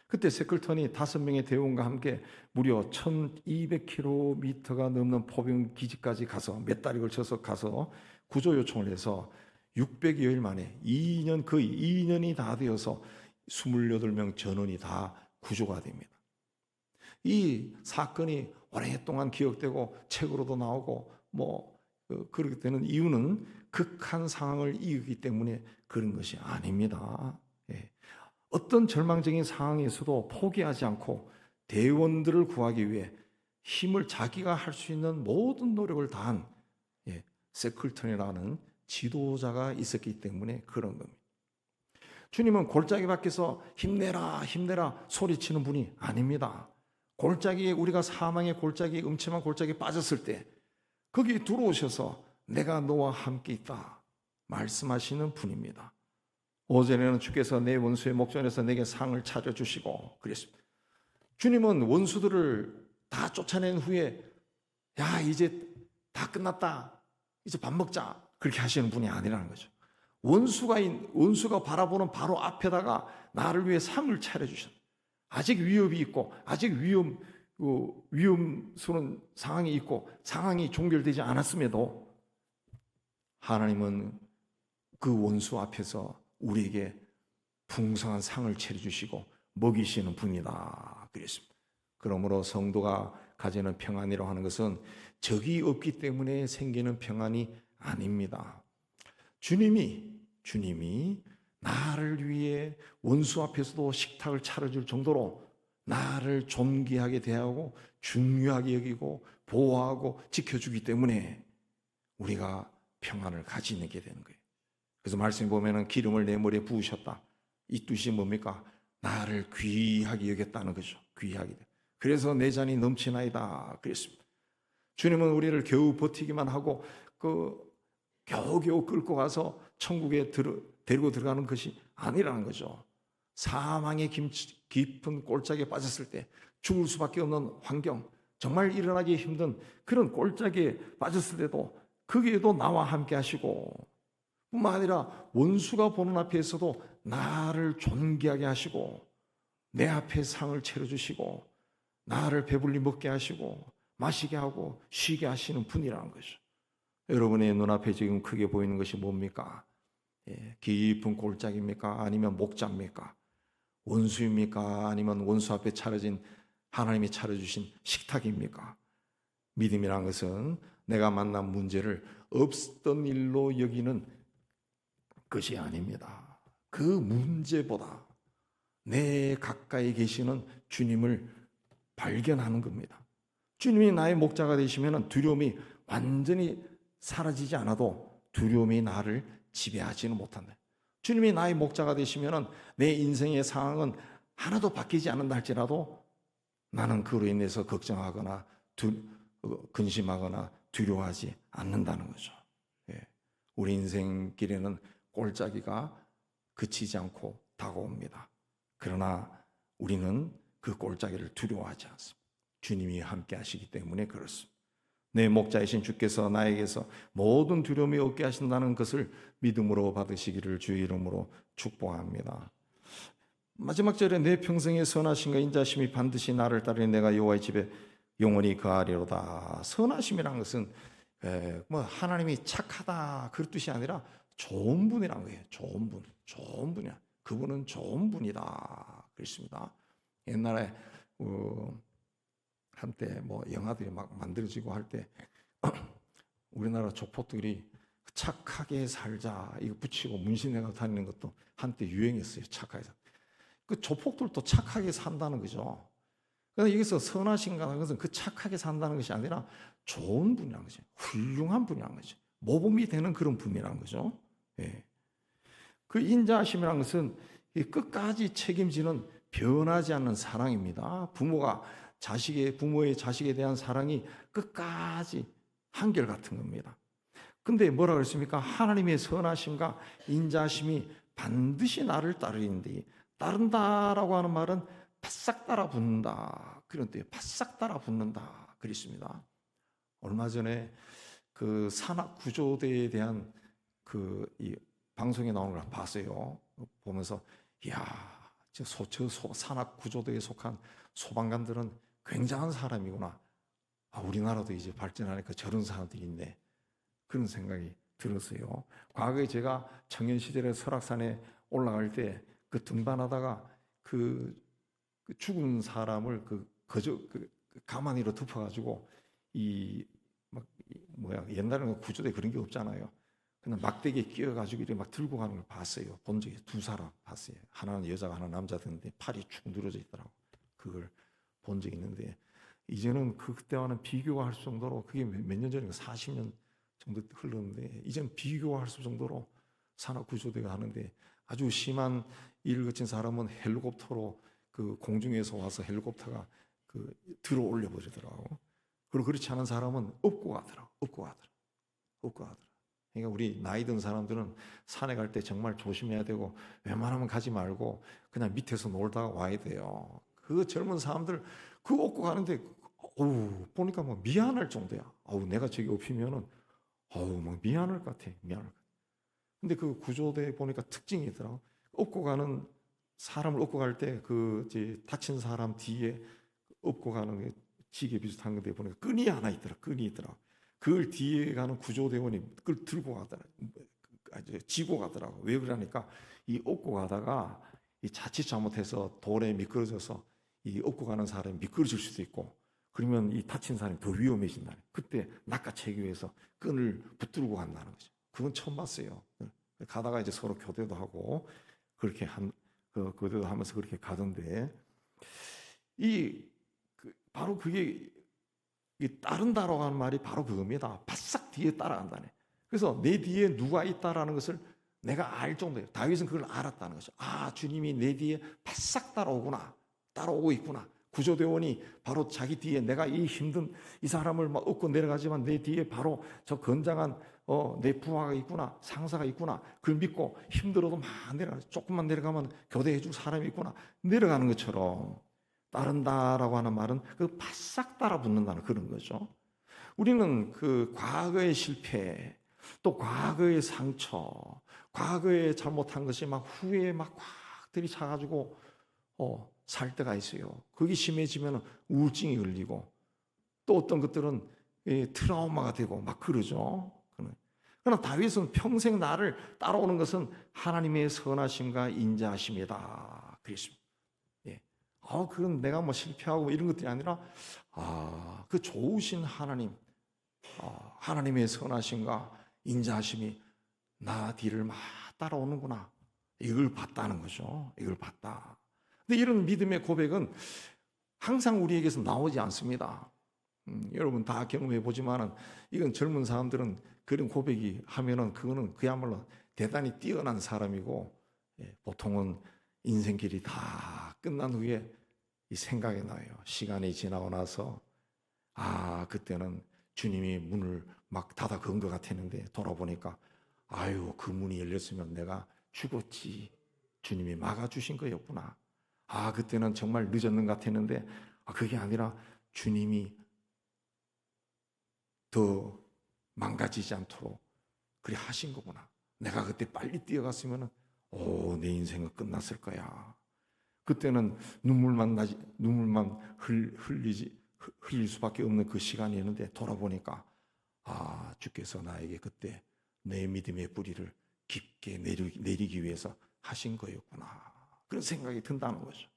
그때 세클턴이 5명의 대원과 함께 무려 1200km가 넘는 포병 기지까지 가서 몇 달이 걸쳐서 가서 구조 요청을 해서 600여일 만에 거의 2년이 다 되어서 28명 전원이 다 구조가 됩니다. 이 사건이 오랫동안 기억되고 책으로도 나오고 그렇게 되는 이유는 극한 상황을 이기기 때문에 그런 것이 아닙니다. 어떤 절망적인 상황에서도 포기하지 않고 대원들을 구하기 위해 힘을 자기가 할 수 있는 모든 노력을 다한 세클턴이라는 지도자가 있었기 때문에 그런 겁니다. 주님은 골짜기 밖에서 힘내라 힘내라 소리치는 분이 아닙니다. 골짜기에, 우리가 사망의 골짜기, 음침한 골짜기에 빠졌을 때 거기 들어오셔서 내가 너와 함께 있다 말씀하시는 분입니다. 오전에는 주께서 내 원수의 목전에서 내게 상을 차려주시고 그랬습니다. 주님은 원수들을 다 쫓아낸 후에 야 이제 다 끝났다, 이제 밥 먹자 그렇게 하시는 분이 아니라는 거죠. 원수가 바라보는 바로 앞에다가 나를 위해 상을 차려주셨다. 아직 위협이 있고 아직 위험스러운 상황이 있고 상황이 종결되지 않았음에도 하나님은 그 원수 앞에서 우리에게 풍성한 상을 차려주시고 먹이시는 분이다 그랬습니다. 그러므로 성도가 가지는 평안이라고 하는 것은 적이 없기 때문에 생기는 평안이 아닙니다. 주님이 나를 위해 원수 앞에서도 식탁을 차려줄 정도로 나를 존귀하게 대하고 중요하게 여기고 보호하고 지켜주기 때문에 우리가 평안을 가지게 되는 거예요. 그래서 말씀에 보면은 기름을 내 머리에 부으셨다. 이 뜻이 뭡니까? 나를 귀하게 여겼다는 거죠. 귀하게. 그래서 내 잔이 넘치나이다 그랬습니다. 주님은 우리를 겨우 버티기만 하고 겨우겨우 끌고 가서 천국에 데리고 들어가는 것이 아니라는 거죠. 사망의 깊은 골짜기에 빠졌을 때 죽을 수밖에 없는 환경, 정말 일어나기 힘든 그런 골짜기에 빠졌을 때도 거기에도 나와 함께 하시고, 뿐만 아니라 원수가 보는 앞에서도 나를 존귀하게 하시고 내 앞에 상을 차려주시고 나를 배불리 먹게 하시고 마시게 하고 쉬게 하시는 분이라는 거죠. 여러분의 눈앞에 지금 크게 보이는 것이 뭡니까? 깊은 골짜기입니까? 아니면 목자입니까? 원수입니까? 아니면 원수 앞에 차려진 하나님이 차려주신 식탁입니까? 믿음이란 것은 내가 만난 문제를 없었던 일로 여기는 것이 아닙니다. 그 문제보다 내 가까이 계시는 주님을 발견하는 겁니다. 주님이 나의 목자가 되시면 두려움이 완전히 사라지지 않아도 두려움이 나를 지배하지는 못한다. 주님이 나의 목자가 되시면 내 인생의 상황은 하나도 바뀌지 않는다 할지라도 나는 그로 인해서 걱정하거나 근심하거나 두려워하지 않는다는 거죠. 우리 인생길에는 골짜기가 그치지 않고 다가옵니다. 그러나 우리는 그 골짜기를 두려워하지 않습니다. 주님이 함께 하시기 때문에 그렇습니다. 내 목자이신 주께서 나에게서 모든 두려움이 없게 하신다는 것을 믿음으로 받으시기를 주의 이름으로 축복합니다. 마지막 절에 내 평생의 선하심과 인자심이 반드시 나를 따르니 내가 여호와의 집에 영원히 거하리로다. 선하심이라는 것은 하나님이 착하다 그 뜻이 아니라 좋은 분이라는 거예요. 좋은 분이야. 그분은 좋은 분이다 그랬습니다. 옛날에 한때 영화들이 막 만들어지고 할 때 우리나라 조폭들이 착하게 살자 이거 붙이고 문신해가 다니는 것도 한때 유행했어요. 착하게 살. 그 조폭들도 착하게 산다는 거죠. 그래서 여기서 선하신가는 것은 그 착하게 산다는 것이 아니라 좋은 분이라는 거죠. 훌륭한 분이라는 거죠. 모범이 되는 그런 분이라는 거죠. 예. 그 인자하심이라는 것은 끝까지 책임지는 변하지 않는 사랑입니다. 부모의 자식에 대한 사랑이 끝까지 한결같은 겁니다. 근데 뭐라 그랬습니까? 하나님의 선하심과 인자하심이 반드시 나를 따르는데, 따른다라고 하는 말은 바싹 따라 붙는다 그런 뜻이에요. 바싹 따라 붙는다 그랬습니다. 얼마 전에 그 산악 구조대에 대한 이 방송에 나오는 걸 봤어요. 보면서 이야, 저 산악 구조대에 속한 소방관들은 굉장한 사람이구나. 우리나라도 이제 발전하니까 저런 사람들이 있네. 그런 생각이 들었어요. 과거에 제가 청년 시절에 설악산에 올라갈 때 그 등반하다가 그 죽은 사람을 가마니로 덮어가지고 옛날에는 구조대 그런 게 없잖아요. 그냥 막대기에 끼어가지고 이렇게 막 들고 가는 걸 봤어요. 본 적이 두 사람 봤어요. 하나는 여자가 하나 남자였는데 팔이 축 늘어져 있더라고. 그걸 본 적이 있는데 이제는 그때와는 비교가 할 수 정도로 그게 몇 년 전인가 40년 정도 흘렀는데 이제는 비교가 할 수 정도로 산악구조대가 하는데 아주 심한 일을 거친 사람은 헬리콥터로 그 공중에서 와서 헬리콥터가 들어 올려 버리더라고. 그리고 그렇지 않은 사람은 업고 가더라고. 그러니까 우리 나이 든 사람들은 산에 갈 때 정말 조심해야 되고 웬만하면 가지 말고 그냥 밑에서 놀다가 와야 돼요. 그 젊은 사람들 업고 가는데 보니까 막 미안할 정도야. 내가 저기 업히면은 막 미안할 것 같아. 근데 그 구조대 보니까 특징이 있더라고. 사람을 업고 갈 때 다친 사람 뒤에 업고 가는 게 지게 비슷한 건데 보니까 끈이 하나 있더라. 그걸 뒤에 가는 구조대원이 그걸 들고 가더라. 지고 가더라고. 왜 그러니까 이 업고 가다가 이 자칫 잘못해서 돌에 미끄러져서 이 업고 가는 사람이 미끄러질 수도 있고 그러면 이 다친 사람이 더 위험해진다. 그때 낚아채기 위해서 끈을 붙들고 간다는 거죠. 그건 처음 봤어요. 가다가 이제 서로 교대도 하고 그렇게 교대도 하면서 그렇게 가던데 바로 그게 따른다라고 하는 말이 바로 그겁니다. 바싹 뒤에 따라간다네. 그래서 내 뒤에 누가 있다라는 것을 내가 알 정도예요. 다윗은 그걸 알았다는 거죠. 주님이 내 뒤에 바싹 따라오고 있구나. 구조대원이 바로 자기 뒤에 내가 이 힘든 이 사람을 막 업고 내려가지만 내 뒤에 바로 저 건장한 내 부하가 있구나, 상사가 있구나. 그걸 믿고 힘들어도 막 조금만 내려가면 교대해 줄 사람이 있구나. 내려가는 것처럼 따른다라고 하는 말은 바싹 따라 붙는다는 그런 거죠. 우리는 그 과거의 실패, 또 과거의 상처, 과거에 잘못한 것이 막 후에 막 꽉 들이차가지고 살 때가 있어요. 그게 심해지면 우울증이 걸리고 또 어떤 것들은 트라우마가 되고 막 그러죠. 그러나 다윗은 평생 나를 따라오는 것은 하나님의 선하심과 인자하심이다 그랬습니다. 그건 내가 뭐 실패하고 이런 것들이 아니라 그 좋으신 하나님, 하나님의 선하심과 인자하심이 나 뒤를 막 따라오는구나. 이걸 봤다는 거죠. 이걸 봤다. 근데 이런 믿음의 고백은 항상 우리에게서 나오지 않습니다. 여러분 다 경험해 보지만은 이건 젊은 사람들은 그런 고백이 하면은 그거는 그야말로 대단히 뛰어난 사람이고 보통은 인생길이 다 끝난 후에 이 생각이 나요. 시간이 지나고 나서 그때는 주님이 문을 막 닫아 건 것 같았는데 돌아보니까 그 문이 열렸으면 내가 죽었지. 주님이 막아주신 거였구나. 그때는 정말 늦었는 것 같았는데 그게 아니라 주님이 더 망가지지 않도록 그래 하신 거구나. 내가 그때 빨리 뛰어갔으면 내 인생은 끝났을 거야. 그때는 눈물만 흘릴 수밖에 없는 그 시간이었는데 돌아보니까 주께서 나에게 그때 내 믿음의 뿌리를 깊게 내리기 위해서 하신 거였구나. 그런 생각이 든다는 거죠.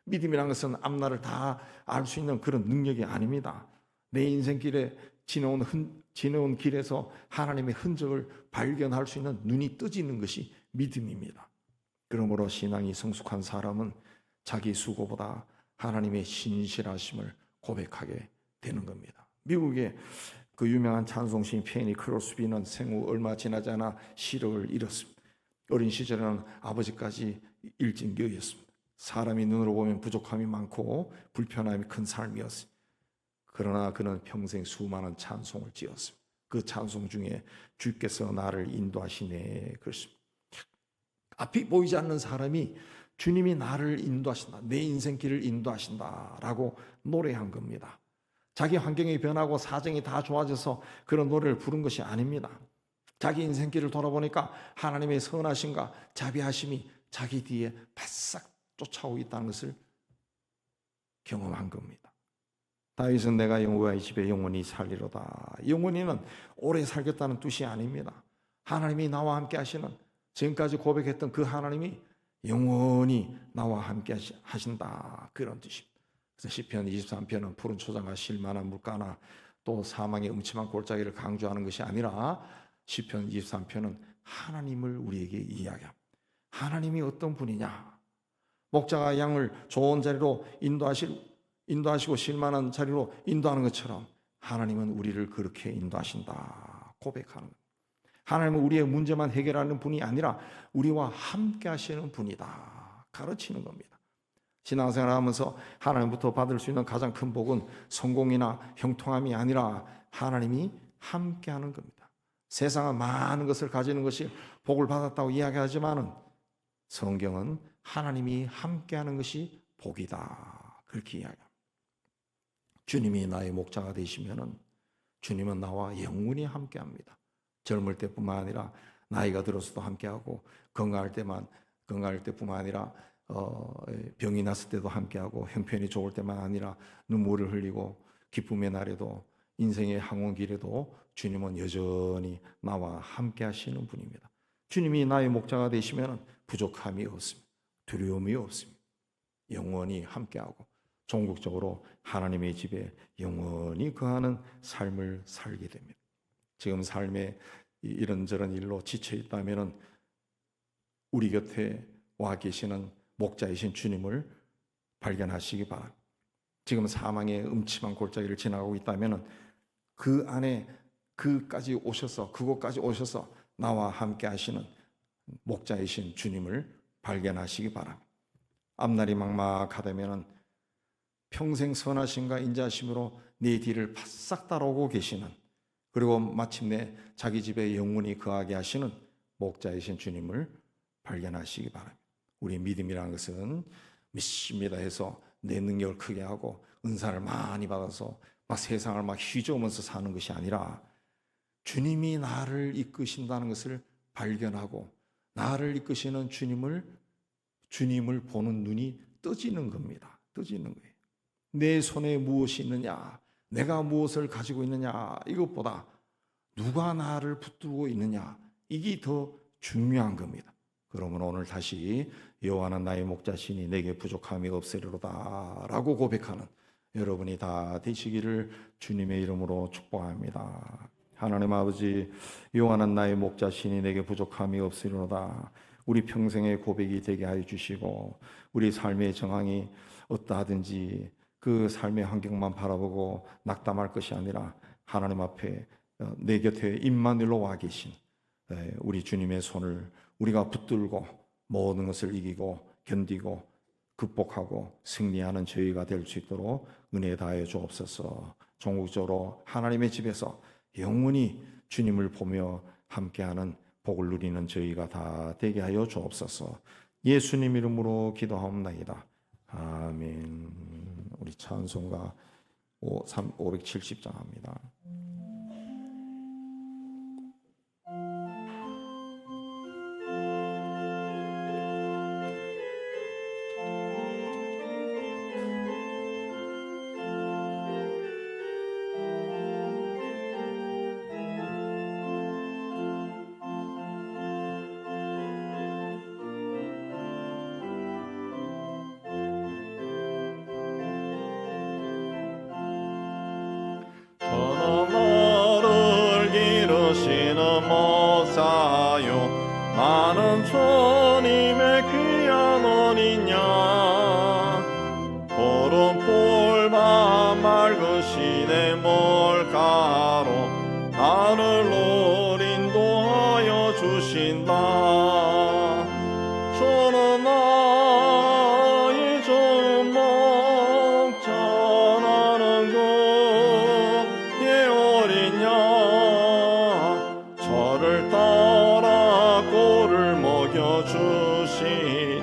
믿음이라는 것은 앞날을 다 알 수 있는 그런 능력이 아닙니다. 내 인생길에 지나온 길에서 하나님의 흔적을 발견할 수 있는 눈이 떠지는 것이 믿음입니다. 그러므로 신앙이 성숙한 사람은 자기 수고보다 하나님의 신실하심을 고백하게 되는 겁니다. 미국의 그 유명한 찬송신 페니 크로스비는 생후 얼마 지나지 않아 시력을 잃었습니다. 어린 시절에는 아버지까지 일진교였습니다. 사람이 눈으로 보면 부족함이 많고 불편함이 큰 삶이었습니다. 그러나 그는 평생 수많은 찬송을 지었습니다. 그 찬송 중에 주께서 나를 인도하시네 그랬습니다. 앞이 보이지 않는 사람이 주님이 나를 인도하신다, 내 인생길을 인도하신다라고 노래한 겁니다. 자기 환경이 변하고 사정이 다 좋아져서 그런 노래를 부른 것이 아닙니다. 자기 인생길을 돌아보니까 하나님의 선하심과 자비하심이 자기 뒤에 바싹 쫓아오고 있다는 것을 경험한 겁니다. 다윗은 내가 여호와의 집에 영원히 살리로다. 영원히는 오래 살겠다는 뜻이 아닙니다. 하나님이 나와 함께 하시는, 지금까지 고백했던 그 하나님이 영원히 나와 함께 하신다, 그런 뜻입니다. 그래서 시편 23편은 푸른 초장과 실만한 물가나 또 사망의 음침한 골짜기를 강조하는 것이 아니라 시편 23편은 하나님을 우리에게 이야기합니다. 하나님이 어떤 분이냐? 목자가 양을 좋은 자리로 인도하시고 실만한 자리로 인도하는 것처럼 하나님은 우리를 그렇게 인도하신다 고백하는 겁니다. 하나님은 우리의 문제만 해결하는 분이 아니라 우리와 함께 하시는 분이다 가르치는 겁니다. 신앙생활을 하면서 하나님부터 받을 수 있는 가장 큰 복은 성공이나 형통함이 아니라 하나님이 함께 하는 겁니다. 세상은 많은 것을 가지는 것이 복을 받았다고 이야기하지만 성경은 하나님이 함께 하는 것이 복이다 그렇게 이야기합니다. 주님이 나의 목자가 되시면은 주님은 나와 영원히 함께 합니다. 젊을 때뿐만 아니라 나이가 들어서도 함께하고 건강할 때뿐만 아니라 병이 났을 때도 함께하고 형편이 좋을 때만 아니라 눈물을 흘리고 기쁨의 날에도 인생의 항원길에도 주님은 여전히 나와 함께 하시는 분입니다. 주님이 나의 목자가 되시면 부족함이 없습니다. 두려움이 없습니다. 영원히 함께하고 종국적으로 하나님의 집에 영원히 거하는 삶을 살게 됩니다. 지금 삶에 이런저런 일로 지쳐 있다면 우리 곁에 와 계시는 목자이신 주님을 발견하시기 바랍니다. 지금 사망의 음침한 골짜기를 지나가고 있다면 그 안에 그곳까지 오셔서 나와 함께 하시는 목자이신 주님을 발견하시기 바랍니다. 앞날이 막막하다면 평생 선하심과 인자하심으로 네 뒤를 바싹 따라오고 계시는, 그리고 마침내 자기 집에 영원히 거하게 하시는 목자이신 주님을 발견하시기 바랍니다. 우리 믿음이라는 것은 믿습니다 해서 내 능력을 크게 하고 은사를 많이 받아서 막 세상을 막 휘저으면서 사는 것이 아니라 주님이 나를 이끄신다는 것을 발견하고 나를 이끄시는 주님을 보는 눈이 떠지는 겁니다. 떠지는 거예요. 내 손에 무엇이 있느냐, 내가 무엇을 가지고 있느냐, 이것보다 누가 나를 붙들고 있느냐, 이게 더 중요한 겁니다. 그러면 오늘 다시 여호와는 나의 목자시니 내게 부족함이 없으리로다 라고 고백하는 여러분이 다 되시기를 주님의 이름으로 축복합니다. 하나님 아버지, 여호와는 나의 목자시니 내게 부족함이 없으리로다. 우리 평생의 고백이 되게 하여 주시고 우리 삶의 정황이 어떠하든지 그 삶의 환경만 바라보고 낙담할 것이 아니라 하나님 앞에 내 곁에 임마누엘로 와 계신 우리 주님의 손을 우리가 붙들고 모든 것을 이기고 견디고 극복하고 승리하는 저희가 될 수 있도록 은혜 다하여 주옵소서. 종국적으로 하나님의 집에서 영원히 주님을 보며 함께하는 복을 누리는 저희가 다 되게 하여 주옵소서. 예수님 이름으로 기도하옵나이다. 아멘. 우리 찬송가 570장 합니다. 나는 주님의 귀한 어린 양 보러 주신다. 주는 나의 좀 먹자. 나는 그의 어린 양. 저를 따라 꼴을 먹여주시니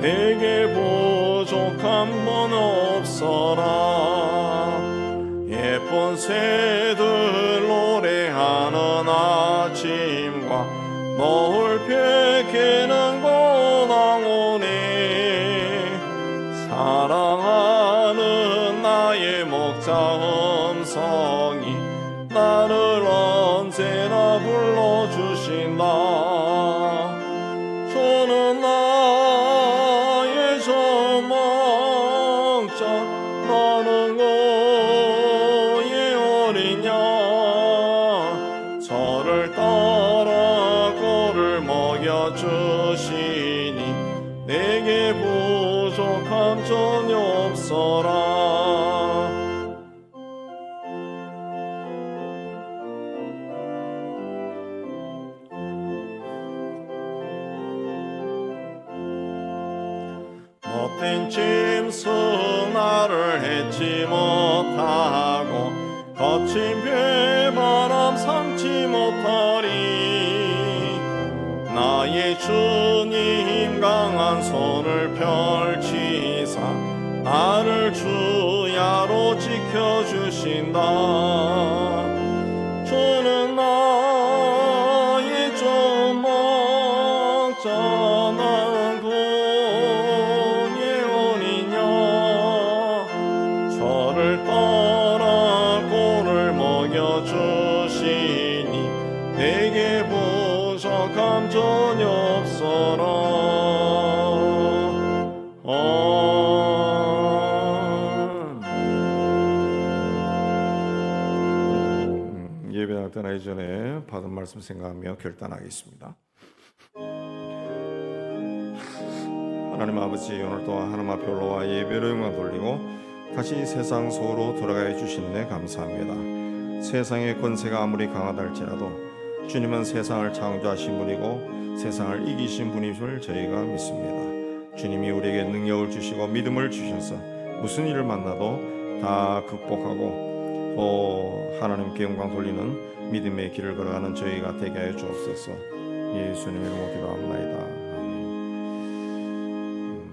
내게 부족한 건 없어라. 예쁜 새들 노래하는 아침과 노을 펴기는 고나오니 사랑하는 나의 목자 음성이 나를 언제나 불러주신다. 주는 나의 젖먹자. 나는 그의 어린 양. 저를 따라 꼴을 먹여주시니 내게 부족함 전혀 없어라. 못된 짐승 나를 해치 못하고 거친 배바람 삼지 못하리. 나의 주님 강한 손을 펼치사 나를 주야로 지켜주신다. 주는 나의 좀 먹자. 나는 그의 어린 양. 저를 따라 꼴을 먹여주시니 내게 부족함 전혀 없어라. 예배당 떠나기 전에 받은 말씀 생각하며 결단하겠습니다. 하나님 아버지, 오늘 또한 하나님 앞에 올라와 예배로 영광 돌리고 다시 세상 속으로 돌아가 해주시는 데 감사합니다. 세상의 권세가 아무리 강하다 할지라도 주님은 세상을 창조하신 분이고 세상을 이기신 분임을 저희가 믿습니다. 주님이 우리에게 능력을 주시고 믿음을 주셔서 무슨 일을 만나도 다 극복하고 또 하나님께 영광 돌리는 믿음의 길을 걸어가는 저희가 되게 하여 주옵소서. 예수님의 이름으로 기도합니다. 아멘.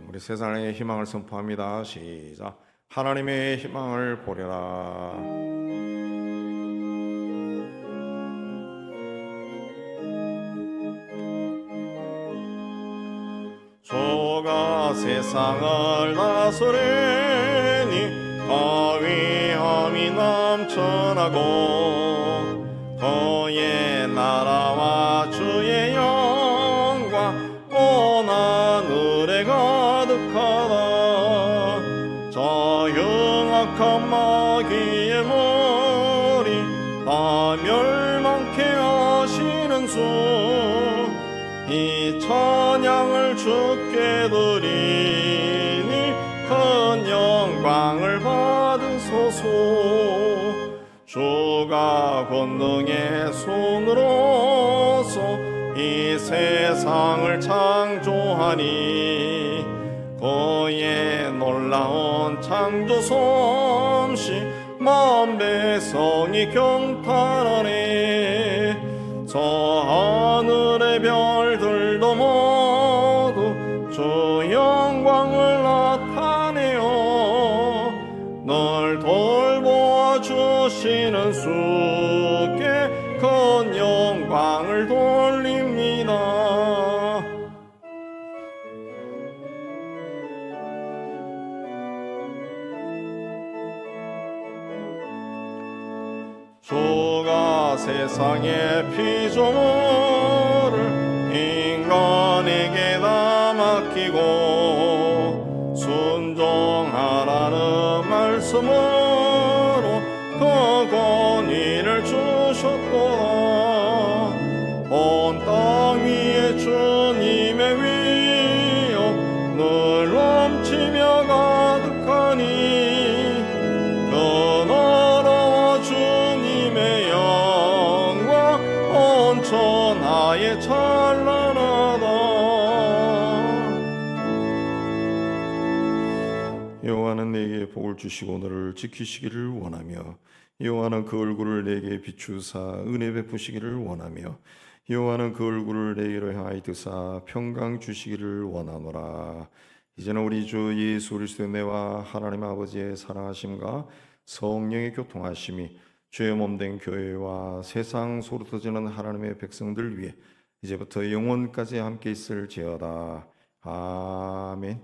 우리 세상의 희망을 선포합니다. 시작. 하나님의 희망을 보려라. 주가 세상을 다스리니 가위함이 넘쳐나고 그의 나라와 주의 영광 온 하늘에 가득하다. 저 흉악한 마귀의 머리 다 멸망케 하시는 주, 이 찬양을 주께 드리니 큰 영광을 받으소서. 주가 권능의 손으로서 이 세상을 창조하니 그의 놀라운 창조 솜씨 만 백성이 경탄하네. 저 하늘의 별들도 모두 주 영광을 나타내어 널 돌보아 주시는 주께 큰 영광을 돌립니다. 주가 세상의 피조물을 인간에게 다 맡기고 순종하라는 말씀으로 그 권위를 주셨도다. 온 땅 위에 주님의 위엄 늘 넘치며 가득하니 그 나라와 주님의 영광 온 천 나의 찬란하다. 여호와는 내게 복을 주시고 너를 지키시기를 원하며 여호와는 그 얼굴을 내게 비추사 은혜 베푸시기를 원하며 여호와는 그 얼굴을 내게로 향하여 드사 평강 주시기를 원하노라. 이제는 우리 주 예수 그리스도의 은혜와 하나님 아버지의 사랑하심과 성령의 교통하심이 주의 몸된 교회와 세상 소로 터지는 하나님의 백성들 위해 이제부터 영원까지 함께 있을지어다. 아멘.